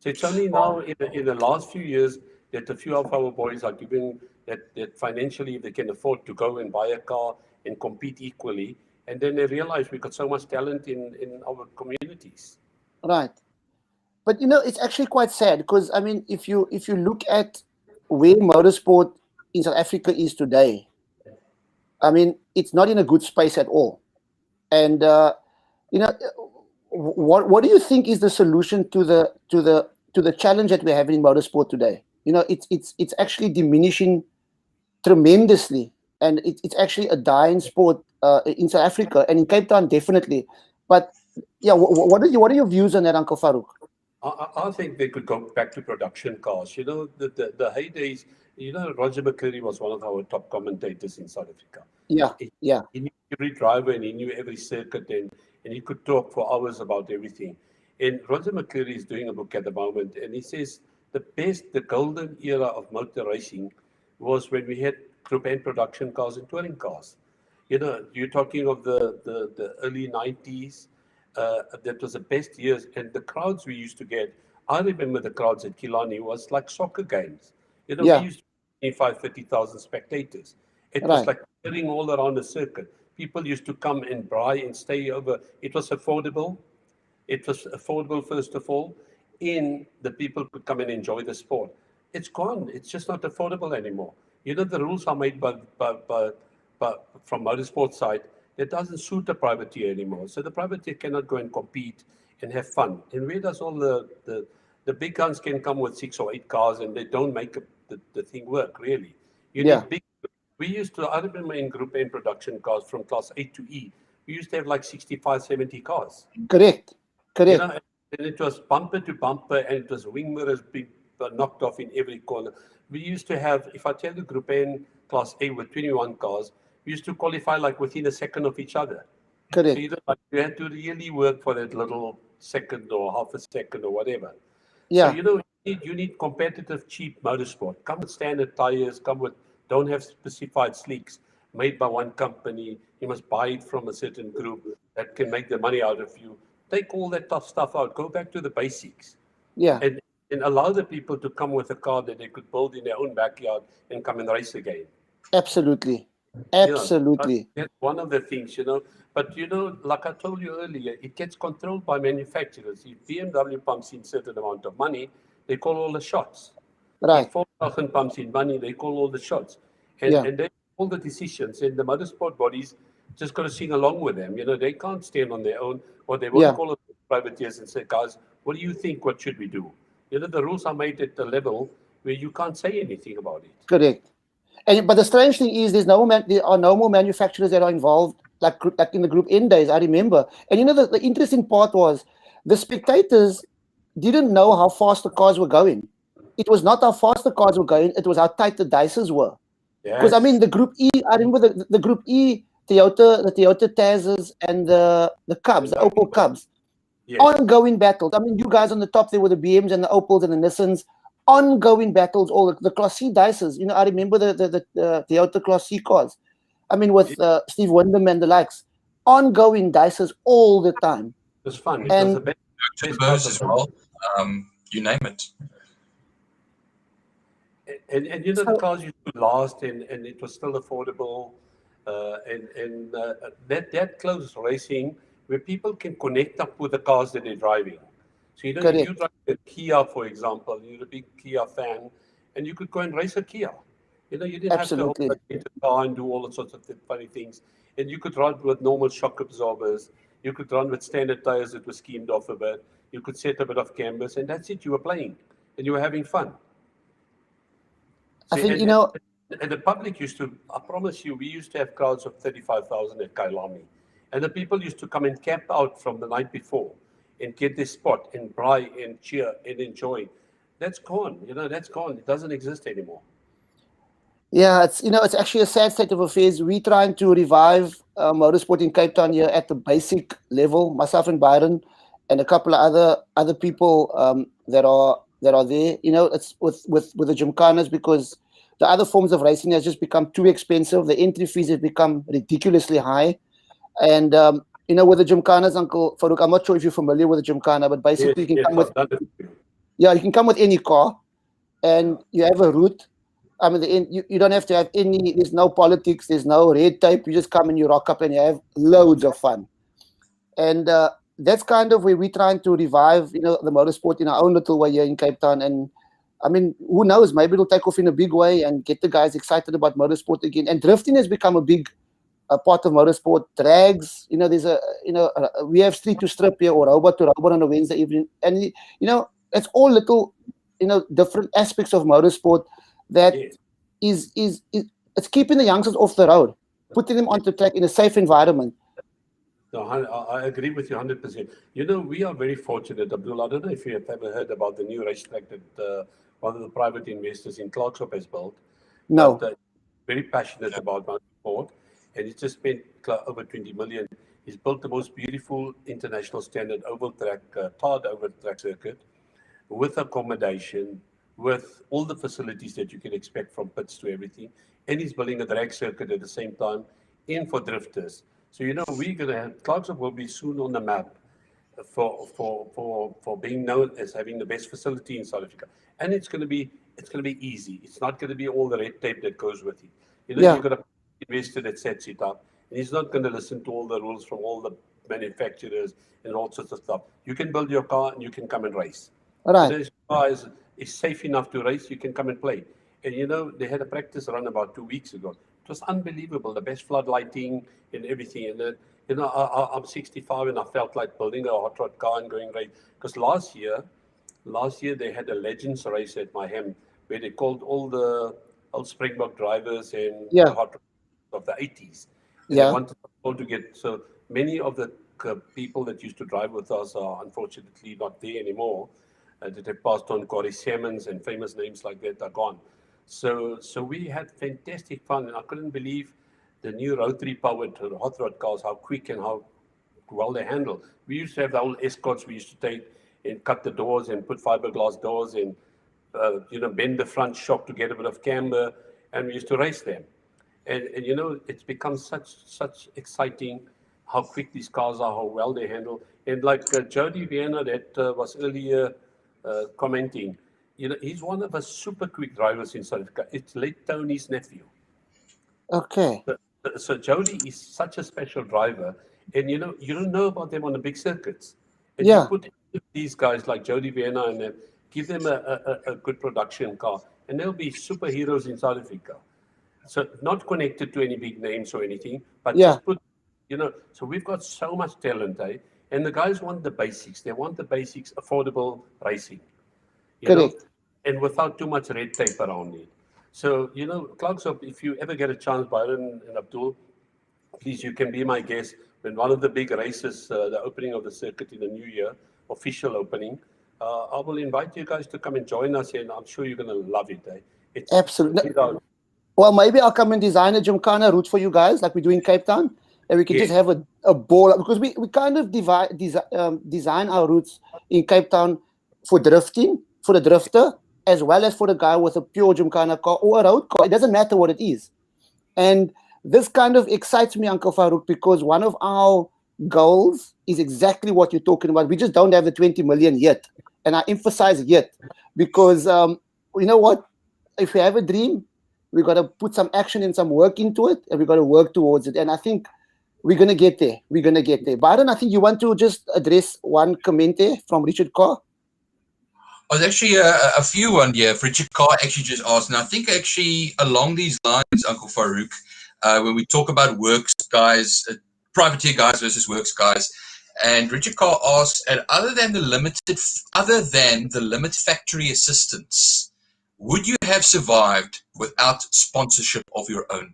Speaker 2: So it's only now in the last few years that a few of our boys are given that financially they can afford to go and buy a car and compete equally. And then they realize we've got so much talent in our communities.
Speaker 1: Right. But it's actually quite sad because I mean, if you look at where motorsport in South Africa is today, I mean, it's not in a good space at all. And what do you think is the solution to the challenge that we're having in motorsport today? It's actually diminishing tremendously, and it's actually a dying sport in South Africa and in Cape Town definitely. But yeah, what are your views on that, Uncle Farouk?
Speaker 2: I think they could go back to production cars. The heydays. Roger McCreary was one of our top commentators in South Africa.
Speaker 1: Yeah.
Speaker 2: He knew every driver and he knew every circuit and he could talk for hours about everything. And Roger McCreary is doing a book at the moment, and he says the golden era of motor racing was when we had Group N production cars and touring cars. You're talking of the early 90s. That was the best years, and the crowds we used to get. I remember the crowds at Killarney was like soccer games. We used to 25, 30,000 spectators. It was like cheering all around the circuit. People used to come and buy and stay over. It was affordable. It was affordable, first of all, and the people could come and enjoy the sport. It's gone. It's just not affordable anymore. The rules are made by from motorsport side. It doesn't suit the privateer anymore. So the privateer cannot go and compete and have fun. And where does all the big guns can come with 6 or 8 cars and they don't make the thing work, really. Need big. I remember in Group N production cars from class A to E, we used to have like 65, 70 cars.
Speaker 1: Correct.
Speaker 2: And it was bumper to bumper, and it was wing mirrors being knocked off in every corner. We used to have, if I tell you Group N class A with 21 cars, we used to qualify like within a second of each other.
Speaker 1: Correct.
Speaker 2: So you had to really work for that little second or half a second or whatever.
Speaker 1: Yeah.
Speaker 2: So you need competitive, cheap motorsport. Come with standard tires. Don't have specified slicks made by one company. You must buy it from a certain group that can make the money out of you. Take all that tough stuff out. Go back to the basics.
Speaker 1: Yeah.
Speaker 2: And allow the people to come with a car that they could build in their own backyard and come and race again.
Speaker 1: Absolutely.
Speaker 2: That's one of the things, But, like I told you earlier, it gets controlled by manufacturers. If BMW pumps in a certain amount of money, they call all the shots.
Speaker 1: Right.
Speaker 2: If Volkswagen pumps in money, they call all the shots. And they all the decisions. And the motorsport bodies just got to sing along with them. They can't stand on their own, or they won't call it privateers and say, guys, what do you think? What should we do? The rules are made at the level where you can't say anything about it.
Speaker 1: Correct. But the strange thing is, there are no more manufacturers that are involved, like in the Group N days. I remember, and the interesting part was the spectators didn't know how fast the cars were going. It was not how fast the cars were going; it was how tight the dices were. Because I mean, the Group E, I remember the Group E the Toyota Taz's and the Cubs, the Opel Cubs, ongoing battles. I mean, you guys on the top there were the BMs and the Opels and the Nissans. Ongoing battles, all the Class C dices. I remember the Toyota Class C cars. I mean, with Steve Wyndham and the likes. Ongoing dices all the time.
Speaker 2: It was fun.
Speaker 1: And
Speaker 2: it was the best
Speaker 3: turbos as well. You name it.
Speaker 2: And the cars used to last, and it was still affordable. That close racing where people can connect up with the cars that they're driving. So if you drive a Kia, for example, you're a big Kia fan, and you could go and race a Kia. You didn't have to open the car and do all sorts of funny things. And you could run with normal shock absorbers. You could run with standard tires that were schemed off a bit. You could set a bit of canvas, and that's it. You were playing, and you were having fun.
Speaker 1: I think,
Speaker 2: And the public used to, I promise you, we used to have crowds of 35,000 at Kailami. And the people used to come and camp out from the night before and get this spot and braai and cheer and enjoy. That's gone. That's gone. It doesn't exist anymore.
Speaker 1: Yeah, it's actually a sad state of affairs. We're trying to revive motorsport in Cape Town here at the basic level. Myself and Byron and a couple of other people that are there. It's with the Gymkhanas, because the other forms of racing has just become too expensive. The entry fees have become ridiculously high. And you know, with the Gymkhanas, Uncle Farouk, I'm not sure if you're familiar with the Gymkhana, but basically you can come with, you can come with any car, and you have a route. I mean, you don't have to have any. There's no politics. There's no red tape. You just come and you rock up and you have loads of fun. And that's kind of where we're trying to revive, you know, the motorsport in our own little way here in Cape Town. And I mean, who knows? Maybe it'll take off in a big way and get the guys excited about motorsport again. And drifting has become a big part of motorsport. Drags, you know, there's we have street to strip here or robot to robot on a Wednesday evening, and you know, it's all little, you know, different aspects of motorsport that is it's keeping the youngsters off the road, putting them onto track in a safe environment.
Speaker 2: No, I agree with you 100%. You know, we are very fortunate, Abdul. I don't know if you have ever heard about the new racetrack that one of the private investors in Clarkshop has built.
Speaker 1: No.
Speaker 2: But, very passionate about motorsport, and he's just spent over 20 million. He's built the most beautiful international standard oval track, tarred oval track circuit, with accommodation, with all the facilities that you can expect from pits to everything. And he's building a drag circuit at the same time, in for drifters. So, you know, we're going to have, Clarkson will be soon on the map for being known as having the best facility in South Africa. And it's going to be easy. It's not going to be all the red tape that goes with it. You know, you've got an investor that sets it up, and he's not going to listen to all the rules from all the manufacturers and all sorts of stuff. You can build your car and you can come and race.
Speaker 1: All right.
Speaker 2: So this car is safe enough to race, you can come and play. And you know, they had a practice run about 2 weeks ago. It was unbelievable, the best flood lighting and everything. And you know, I'm 65 and I felt like building a hot rod car and going right. Because last year they had a Legends race at Mayhem where they called all the old Springbok drivers and the hot rods of the 80s. And they wanted all to get, so many of the people that used to drive with us are unfortunately not there anymore. That have passed on. Corey Simmons and famous names like that are gone. So we had fantastic fun, and I couldn't believe the new rotary powered hot rod cars, how quick and how well they handle. We used to have the old escorts we used to take and cut the doors and put fiberglass doors and you know, bend the front shock to get a bit of camber, and we used to race them. And you know, it's become such exciting how quick these cars are, how well they handle. And like Jody Vienna that was earlier commenting, you know, he's one of the super quick drivers in South Africa. It's late Tony's nephew.
Speaker 1: Okay.
Speaker 2: So Jody is such a special driver, and you know, you don't know about them on the big circuits. And you put these guys like Jody Vienna and them, give them a good production car, and they'll be superheroes in South Africa. So not connected to any big names or anything, but just put, you know, so we've got so much talent, eh? And the guys want the basics. They want the basics, affordable racing, you know, and without too much red tape around it. So, you know, Clarkson, if you ever get a chance, Byron and Abdul, please, you can be my guest when one of the big races, the opening of the circuit in the new year, official opening. I will invite you guys to come and join us, and I'm sure you're going to love it. Eh? It's
Speaker 1: absolutely. Well, maybe I'll come and design a Gymkhana route for you guys, like we do in Cape Town, and we can just have a ball, because we kind of design our routes in Cape Town for drifting, for the drifter, as well as for the guy with a pure Gymkhana car or a road car. It doesn't matter what it is. And this kind of excites me, Uncle Farouk, because one of our goals is exactly what you're talking about. We just don't have the 20 million yet. And I emphasize yet, because you know what? If we have a dream, we got to put some action and some work into it, and we got to work towards it. And I think we're going to get there. We're going to get there. Byron, I think you want to just address one comment there from Richard Carr.
Speaker 3: There's actually a few one here. Richard Carr actually just asked, and I think actually along these lines, Uncle Farouk, when we talk about works guys, privateer guys versus works guys, and Richard Carr asks, and other than the limited factory assistance, would you have survived without sponsorship of your own?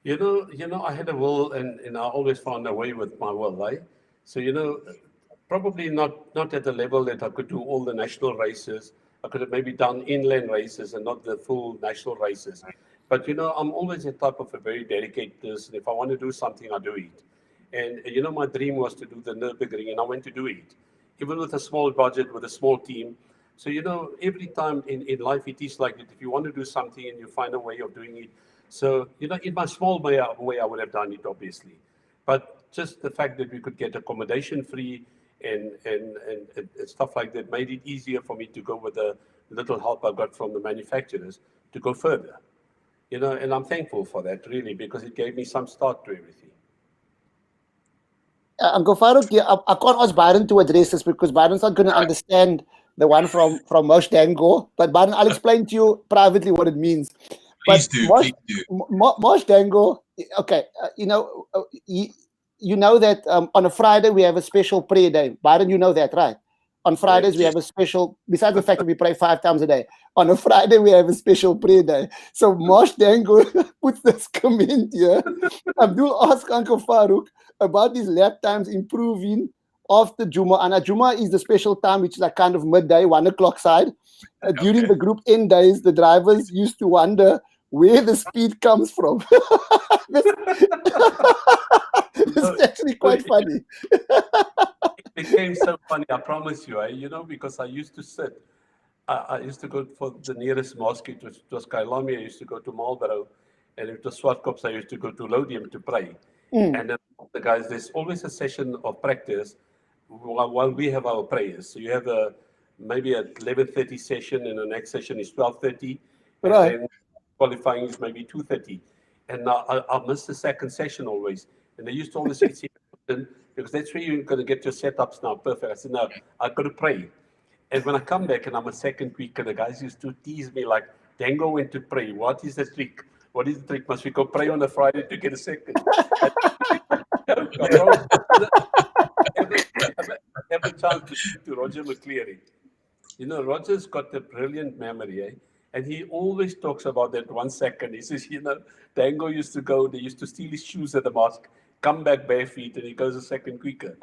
Speaker 2: You know, I had a will, and I always found a way with my will, right? So, you know, probably not at the level that I could do all the national races. I could have maybe done inland races and not the full national races. But, you know, I'm always a type of a very dedicated person. If I want to do something, I do it. And, you know, my dream was to do the Nürburgring, and I went to do it, even with a small budget, with a small team. So, you know, every time in life it is like that. If you want to do something and you find a way of doing it. So, you know, in my small way, I would have done it, obviously. But just the fact that we could get accommodation free and stuff like that made it easier for me to go with the little help I got from the manufacturers to go further. You know, and I'm thankful for that, really, because it gave me some start to everything.
Speaker 1: Uncle Farouk, yeah, I can't ask Byron to address this because Byron's not going to understand the one from Murway Dangor. But Byron, I'll explain to you privately what it means.
Speaker 3: Please do.
Speaker 1: Murway Dangor, okay, you know that on a Friday we have a special prayer day. Byron, you know that, right? On Fridays we have a special, besides the fact that we pray 5 times a day, on a Friday we have a special prayer day. So Murway Dangor puts this comment here. Abdul asked Uncle Farouk about these lap times improving after Juma. And Juma is the special time, which is like kind of midday, 1 o'clock side. During the group end days, the drivers used to wonder where the speed comes from. This is actually quite funny.
Speaker 2: It became so funny, I promise you, you know, because I used to sit. I used to go for the nearest mosque, it was Kailami. I used to go to Marlborough, and if it was Swartkops, I used to go to Lodium to pray. And then the guys, there's always a session of practice while we have our prayers. So you have maybe a 11:30 session, and the next session is 12:30, and then qualifying is maybe 2:30. And now I miss the second session always. And they used to always say, because that's where you're going to get your setups now perfect. I said, no, I've got to pray. And when I come back and I'm a second week, and the guys used to tease me like, Dango went to pray. What is the trick? What is the trick? Must we go pray on a Friday to get a second? I have a chance to speak to Roger McCleary. You know, Roger's got a brilliant memory, eh? And he always talks about that 1 second. He says, you know, Dango used to go, they used to steal his shoes at the mosque, come back bare feet, and he goes a second quicker.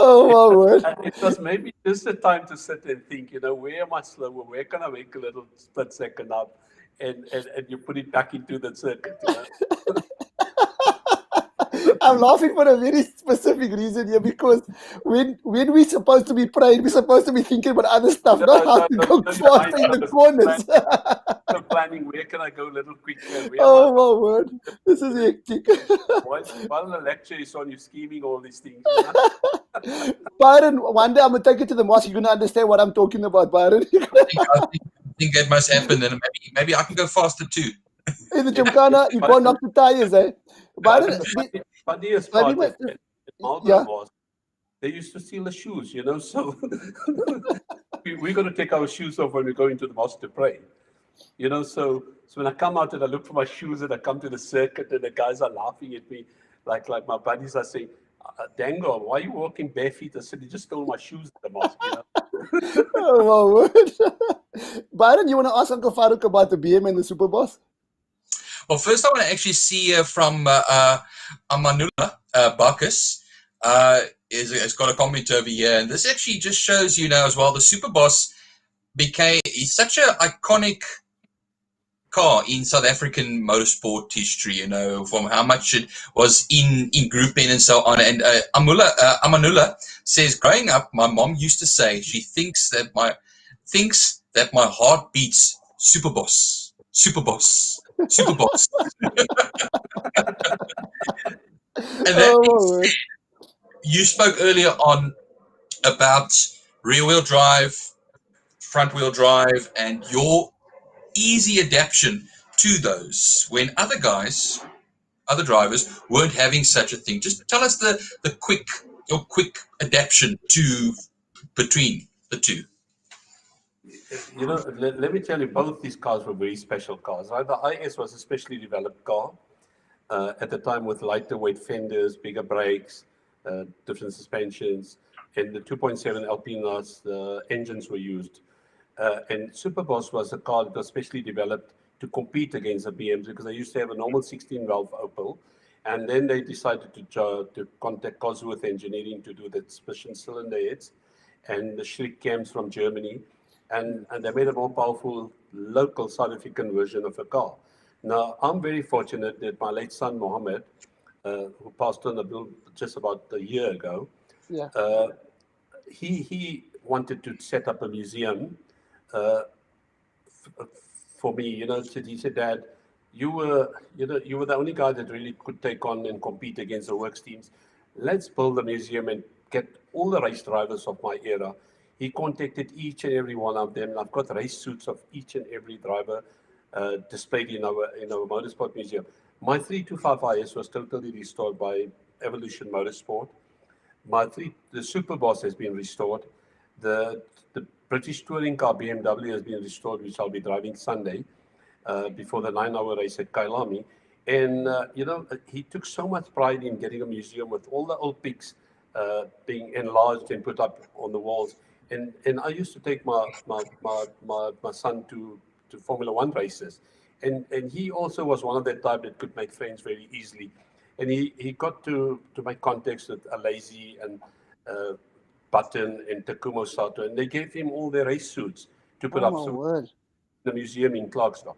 Speaker 1: Oh, my word.
Speaker 2: It was maybe just a time to sit and think, you know, where am I slower? Where can I make a little split second up? And you put it back into the circuit, you know?
Speaker 1: I'm laughing for a very specific reason here, because when we're supposed to be praying, we're supposed to be thinking about other stuff, not how to go faster in the corners.
Speaker 2: Planning, where can I go a little quicker?
Speaker 1: Oh, my word. This is hectic.
Speaker 2: While the lecture is on, you scheming all these things. You know?
Speaker 1: Byron, one day I'm going to take you to the mosque. You're going to understand what I'm talking about, Byron.
Speaker 3: I think that must happen, and maybe I can go faster too.
Speaker 1: In the Gymkhana, you can't knock the tires, eh? Byron,
Speaker 2: funniest part was they used to steal the shoes, you know, so we're going to take our shoes off when we go into the mosque to pray. You know, so when I come out and I look for my shoes and I come to the circuit and the guys are laughing at me, like my buddies are saying, Dango, why are you walking bare feet? I said, you just stole my shoes at the mosque, you know?
Speaker 1: Oh, my word. Byron, you want to ask Uncle Farouk about the BM and the Superboss?
Speaker 3: Well, first I want to actually see from Amanullah Bacchus. Has got a comment over here, and this actually just shows, you know, as well, the Superboss is such an iconic car in South African motorsport history, you know, from how much it was in Group N and so on. And Amanullah says, growing up, my mom used to say she thinks that my heart beats Superboss. And that you spoke earlier on about rear-wheel drive, front-wheel drive, and your easy adaptation to those when other drivers weren't having such a thing. Just tell us your quick adaptation between the two.
Speaker 2: You know, let me tell you, both these cars were very special cars. Right? The IS was a specially developed car at the time, with lighter weight fenders, bigger brakes, different suspensions, and the 2.7 Alpinas engines were used. And Superboss was a car that was specially developed to compete against the BMs, because they used to have a normal 16-valve Opel, and then they decided to contact Cosworth Engineering to do the suspicion cylinder heads and the Schlick cams from Germany, and they made a more powerful local South African version of a car. Now, I'm very fortunate that my late son, Mohammed, who passed on just about a year ago, he wanted to set up a museum for me, you know, he said, Dad, you were the only guy that really could take on and compete against the works teams. Let's build a museum and get all the race drivers of my era. He contacted each and every one of them. I've got race suits of each and every driver displayed in our motorsport museum. My 325 IS was totally restored by Evolution Motorsport. The Superboss has been restored. The British touring car BMW has been restored, which I'll be driving Sunday before the 9-hour race at Kailami. And, you know, he took so much pride in getting a museum with all the old pics being enlarged and put up on the walls. And I used to take my son to Formula One races. And he also was one of that type that could make friends very easily. And he got to make contacts with Alazi and Button and Takumo Sato, and they gave him all their race suits to put up in the museum in Clarksville.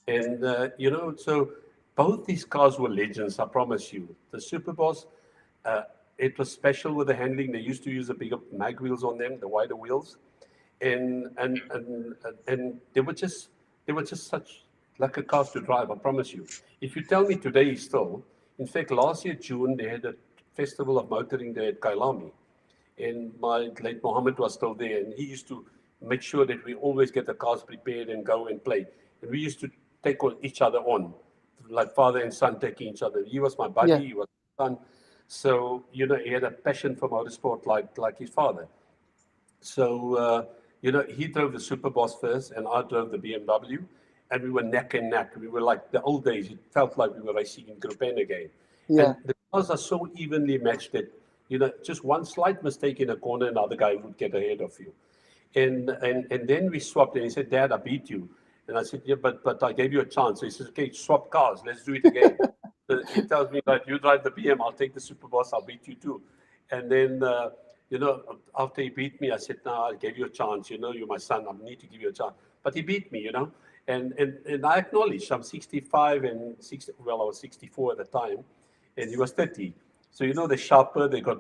Speaker 2: And, you know, so both these cars were legends, I promise you. The Superboss, it was special with the handling. They used to use the bigger mag wheels on them, the wider wheels. And they were just such like a cars to drive, I promise you. If you tell me today still, in fact, last year, June, they had a festival of motoring there at Kailami. And my late Mohammed was still there, and he used to make sure that we always get the cars prepared and go and play. And we used to take each other on, like father and son taking each other. He was my buddy, he was my son. So, you know, he had a passion for motorsport like his father. So, you know, he drove the Superboss first, and I drove the BMW. And we were neck and neck. We were like the old days. It felt like we were racing in Group N again. Yeah. And the cars are so evenly matched that, you know, just one slight mistake in a corner, another guy would get ahead of you. And then we swapped, and he said, Dad, I beat you. And I said, yeah, but I gave you a chance. So he says, okay, swap cars. Let's do it again. So he tells me that you drive the BM, I'll take the Superboss, I'll beat you too. And then, you know, after he beat me, I said, no, I gave you a chance. You know, you're my son. I need to give you a chance. But he beat me, you know. And I acknowledge I'm 65 and 60. Well, I was 64 at the time, and he was 30. So you know, they're sharper. They got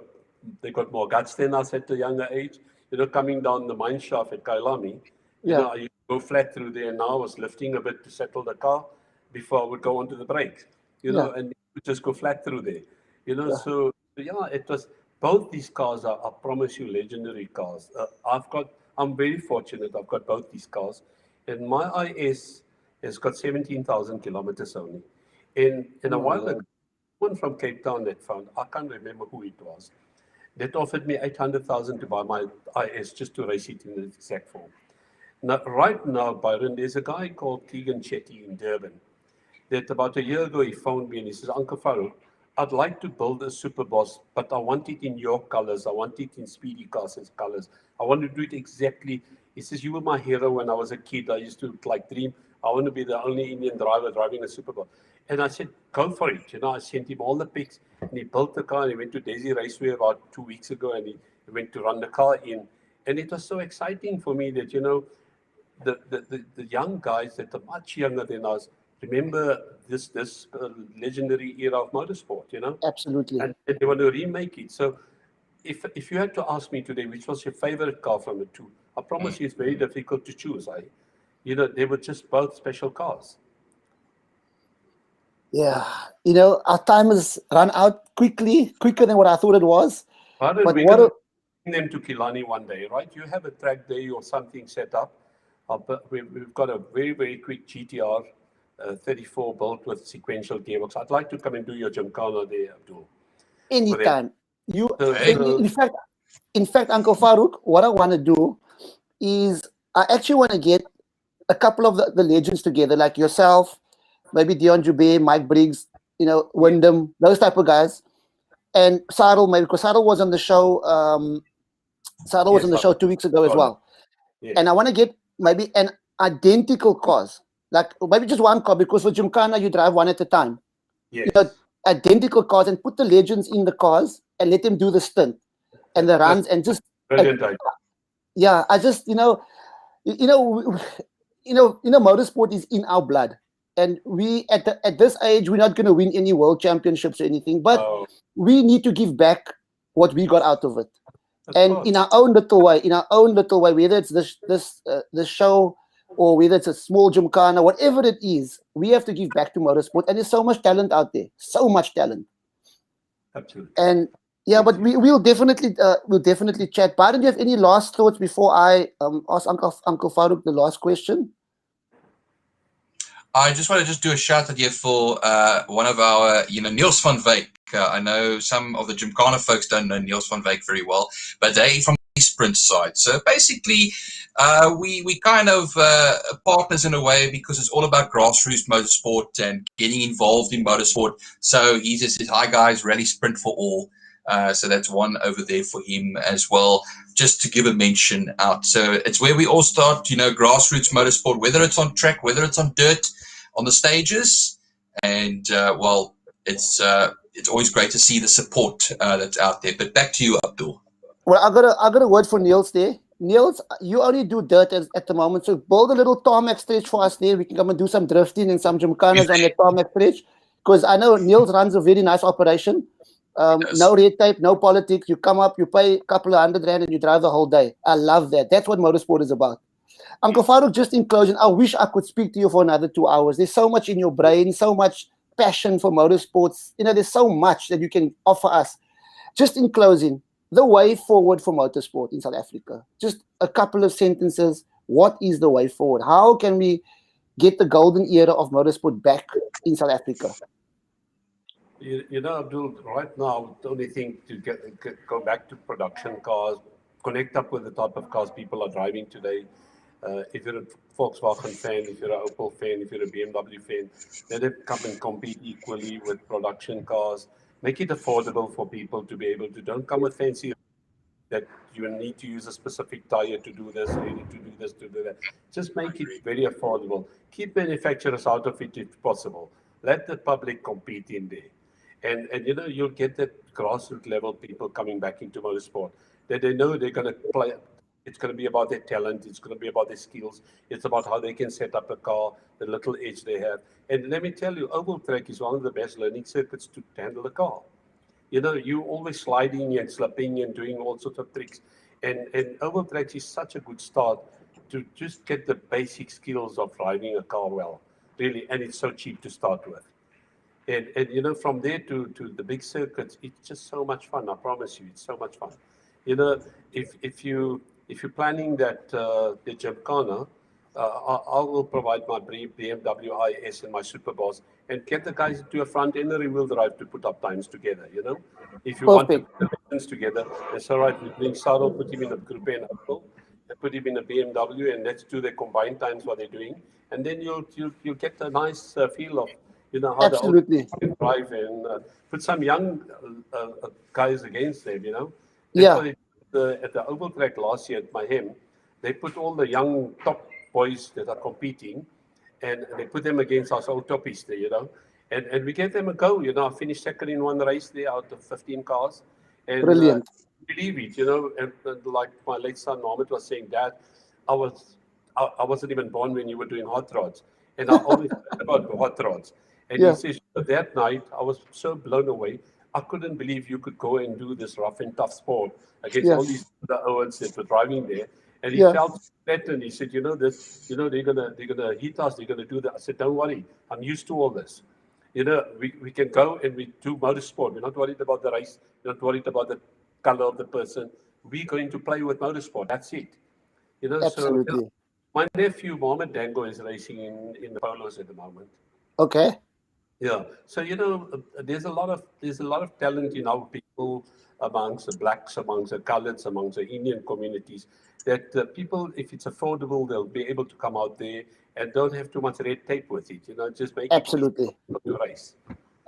Speaker 2: more guts than us at a younger age. You know, coming down the mine shaft at Kailami, you know, I used to go flat through there. And now I was lifting a bit to settle the car before I would go onto the brakes. You know, and we just go flat through there. You know, so yeah, it was. Both these cars are, I promise you, legendary cars. I'm very fortunate. I've got both these cars. And my IS has got 17,000 kilometers only. In a while ago, one from Cape Town that found, I can't remember who it was, that offered me 800,000 to buy my IS just to race it in the exact form. Now, right now, Byron, there's a guy called Keegan Chetty in Durban that about a year ago he phoned me and he says, Uncle Farouk, I'd like to build a Superboss, but I want it in your colors. I want it in Speedy Cars' colors. I want to do it exactly. He says, you were my hero when I was a kid. I used to like dream, I want to be the only Indian driver driving a Superboss. And I said, go for it. You know, I sent him all the pics, and he built the car, and he went to Daisy Raceway about 2 weeks ago, and he went to run the car in. And it was so exciting for me that, you know, the young guys that are much younger than us remember this legendary era of motorsport, you know?
Speaker 1: Absolutely.
Speaker 2: And they want to remake it. So if you had to ask me today, which was your favorite car from the two, I promise you it's very difficult to choose. You know, they were just both special cars.
Speaker 1: Yeah. You know, our time has run out quicker than what I thought it was.
Speaker 2: But we're going to bring them to Killarney one day, right? You have a track day or something set up. We've got a very, very quick GTR 34 built with sequential gearbox. I'd like to come and do your Gymkhana there, Abdul.
Speaker 1: Anytime. In fact, Uncle Farouk, what I want to do is I actually want to get a couple of the legends together, like yourself, maybe Dion Jubé, Mike Briggs, you know, Wyndham, those type of guys, and Sarel, maybe, because Sarel was on the show. Sarel was on the show 2 weeks ago as well. Yeah. And I want to get maybe an identical cars, like maybe just one car, because for Gymkhana you drive one at a time.
Speaker 2: Yes.
Speaker 1: You know, identical cars, and put the legends in the cars and let them do the stint and the runs and just. Yeah, I just motorsport is in our blood, and we at this age we're not going to win any world championships or anything, but we need to give back what we got out of it. In our own little way, whether it's this show or whether it's a small gymkhana, whatever it is, we have to give back to motorsport. And there's so much talent out there, so much talent.
Speaker 2: Absolutely.
Speaker 1: And yeah, but we'll definitely chat. Byron, do you have any last thoughts before I ask Uncle Farouk the last question?
Speaker 3: I just want to do a shout out here for one of our, Niels van Wyk. I know some of the Gymkhana folks don't know Niels van Wyk very well, but they from the sprint side. So basically, we kind of partners in a way because it's all about grassroots motorsport and getting involved in motorsport. So he just says, "Hi guys, rally sprint for all." So that's one over there for him as well, just to give a mention out. So it's where we all start, grassroots motorsport, whether it's on track, whether it's on dirt, on the stages, and it's always great to see the support that's out there. But back to you, Abdul.
Speaker 1: Well, I got a word for Niels there. Niels, you only do dirt at the moment, so build a little tarmac stretch for us there. We can come and do some drifting and some gymkhanas on the tarmac stretch, because I know Niels runs a very nice operation. No red tape, no politics. You come up, you pay a couple of $100 and you drive the whole day. I love that. That's what motorsport is about. Uncle Farouk, just in closing, I wish I could speak to you for another 2 hours. There's so much in your brain, so much passion for motorsports. There's so much that you can offer us. Just in closing, the way forward for motorsport in South Africa. Just a couple of sentences. What is the way forward? How can we get the golden era of motorsport back in South Africa?
Speaker 2: Abdul, right now, the only thing to go back to production cars, connect up with the type of cars people are driving today. If you're a Volkswagen fan, if you're an Opel fan, if you're a BMW fan, let it come and compete equally with production cars. Make it affordable for people to be able to. Don't come with fancy that you need to use a specific tire to do this, or you need to do this to do that. Just make it very affordable. Keep manufacturers out of it if possible. Let the public compete in there. And you'll get that grassroots level people coming back into motorsport, that they know they're going to play. It's going to be about their talent. It's going to be about their skills. It's about how they can set up a car, the little edge they have. And let me tell you, oval track is one of the best learning circuits to handle a car. You always sliding and slipping and doing all sorts of tricks. And oval track is such a good start to just get the basic skills of driving a car well, really. And it's so cheap to start with. And from there to the big circuits, it's just so much fun. I promise you, it's so much fun. If you're planning that the Gymkhana, I will provide my BMW IS and my Superboss and get the guys to a front end rear-wheel drive to put up times together. If you want to put the weapons together, that's all right. We bring Sarah, put him in a group and put him in a BMW, and let's do the combined times what they're doing, and then you'll get a nice feel of how
Speaker 1: absolutely
Speaker 2: the drive and put some young guys against them.
Speaker 1: Yeah.
Speaker 2: At the oval track last year at Mahem, they put all the young top boys that are competing, and they put them against us old toppies there, and we gave them a go. I finished second in one race there out of 15 cars. And,
Speaker 1: brilliant.
Speaker 2: Believe it, and like my late son Mohammed was saying, Dad, I wasn't even born when you were doing hot rods, and I always heard about hot rods. And he says, that night I was so blown away. I couldn't believe you could go and do this rough and tough sport against all these other Owens that were driving there. And he felt threatened. He said, they're gonna hit us, they're gonna do that. I said, don't worry, I'm used to all this. We can go and we do motorsport. We're not worried about the race, we're not worried about the color of the person. We're going to play with motorsport. That's it.
Speaker 1: Absolutely.
Speaker 2: So my nephew Mohammed Dangor is racing in the polos at the moment.
Speaker 1: Okay.
Speaker 2: Yeah, so there's a lot of talent in our people, amongst the blacks, amongst the coloreds, amongst the Indian communities, that people, if it's affordable, they'll be able to come out there and don't have too much red tape with it. Just make
Speaker 1: absolutely
Speaker 2: it to race.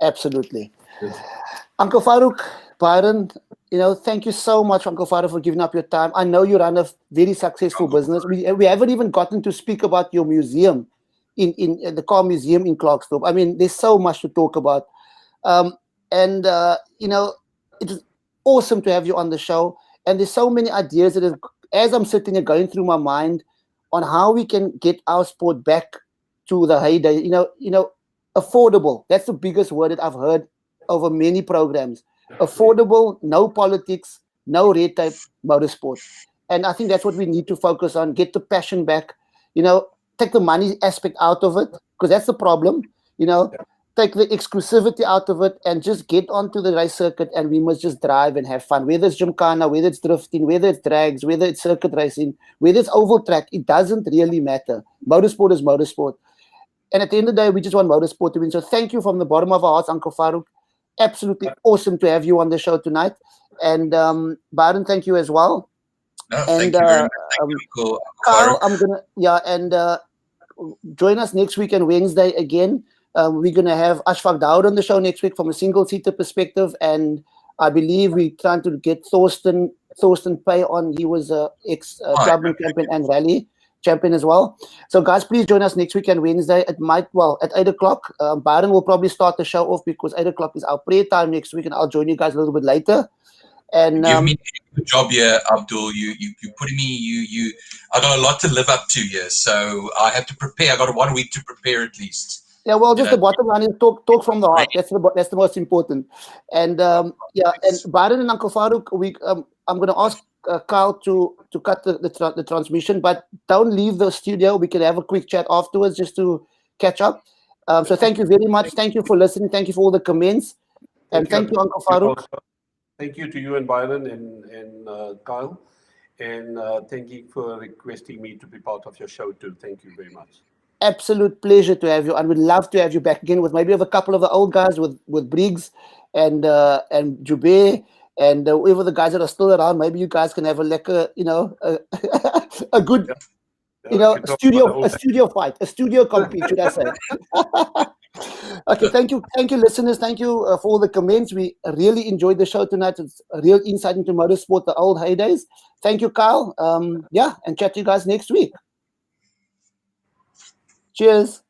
Speaker 1: Absolutely. Yes. Uncle Farouk, Byron, thank you so much, Uncle Farouk, for giving up your time. I know you run a very successful business. We haven't even gotten to speak about your museum. In the car museum in Klerksdorp. I mean, there's so much to talk about. It is awesome to have you on the show. And there's so many ideas that as I'm sitting here going through my mind on how we can get our sport back to the heyday, affordable. That's the biggest word that I've heard over many programs. Affordable, no politics, no red tape, motorsport. And I think that's what we need to focus on, get the passion back. take the money aspect out of it, because that's the problem. You know, take the exclusivity out of it and just get onto the race circuit, and we must just drive and have fun. Whether it's Gymkhana, whether it's drifting, whether it's drags, whether it's circuit racing, whether it's oval track, it doesn't really matter. Motorsport is motorsport. And at the end of the day, we just want motorsport to win. So thank you from the bottom of our hearts, Uncle Farouk. Absolutely awesome to have you on the show tonight. And Byron, thank you as well.
Speaker 3: No, thank you very much. Thank you, Uncle
Speaker 1: Carl,
Speaker 3: Farouk.
Speaker 1: Join us next week on Wednesday again. We're gonna have Ashfaq Daoud on the show next week from a single-seater perspective, and I believe we're trying to get Thorsten Pay on. He was a ex-clubman champion and rally champion as well. So guys, please join us next week on Wednesday at 8 o'clock. Byron will probably start the show off because 8 o'clock is our prayer time next week, and I'll join you guys a little bit later. And
Speaker 3: give me a good job here, Abdul. You putting me. I got a lot to live up to here, so I have to prepare. I got 1 week to prepare at least.
Speaker 1: Yeah, well, just the bottom line is talk from the heart. That's the most important. And and Byron and Uncle Farouk, I'm going to ask Carl to cut the transmission, but don't leave the studio. We can have a quick chat afterwards just to catch up. So thank you very much. Thank you for listening. Thank you for all the comments, and thank you, Uncle Farouk.
Speaker 2: Thank you to you and Byron and Kyle, and thank you for requesting me to be part of your show too. Thank you very much.
Speaker 1: Absolute pleasure to have you, and we'd love to have you back again with maybe a couple of the old guys with Briggs and Jubei and whoever the guys that are still around. Maybe you guys can have a a good studio fight, a studio compete, should I say? Okay, thank you, listeners. Thank you for all the comments. We really enjoyed the show tonight. It's a real insight into motorsport, the old heydays. Thank you, Kyle. And chat to you guys next week. Cheers.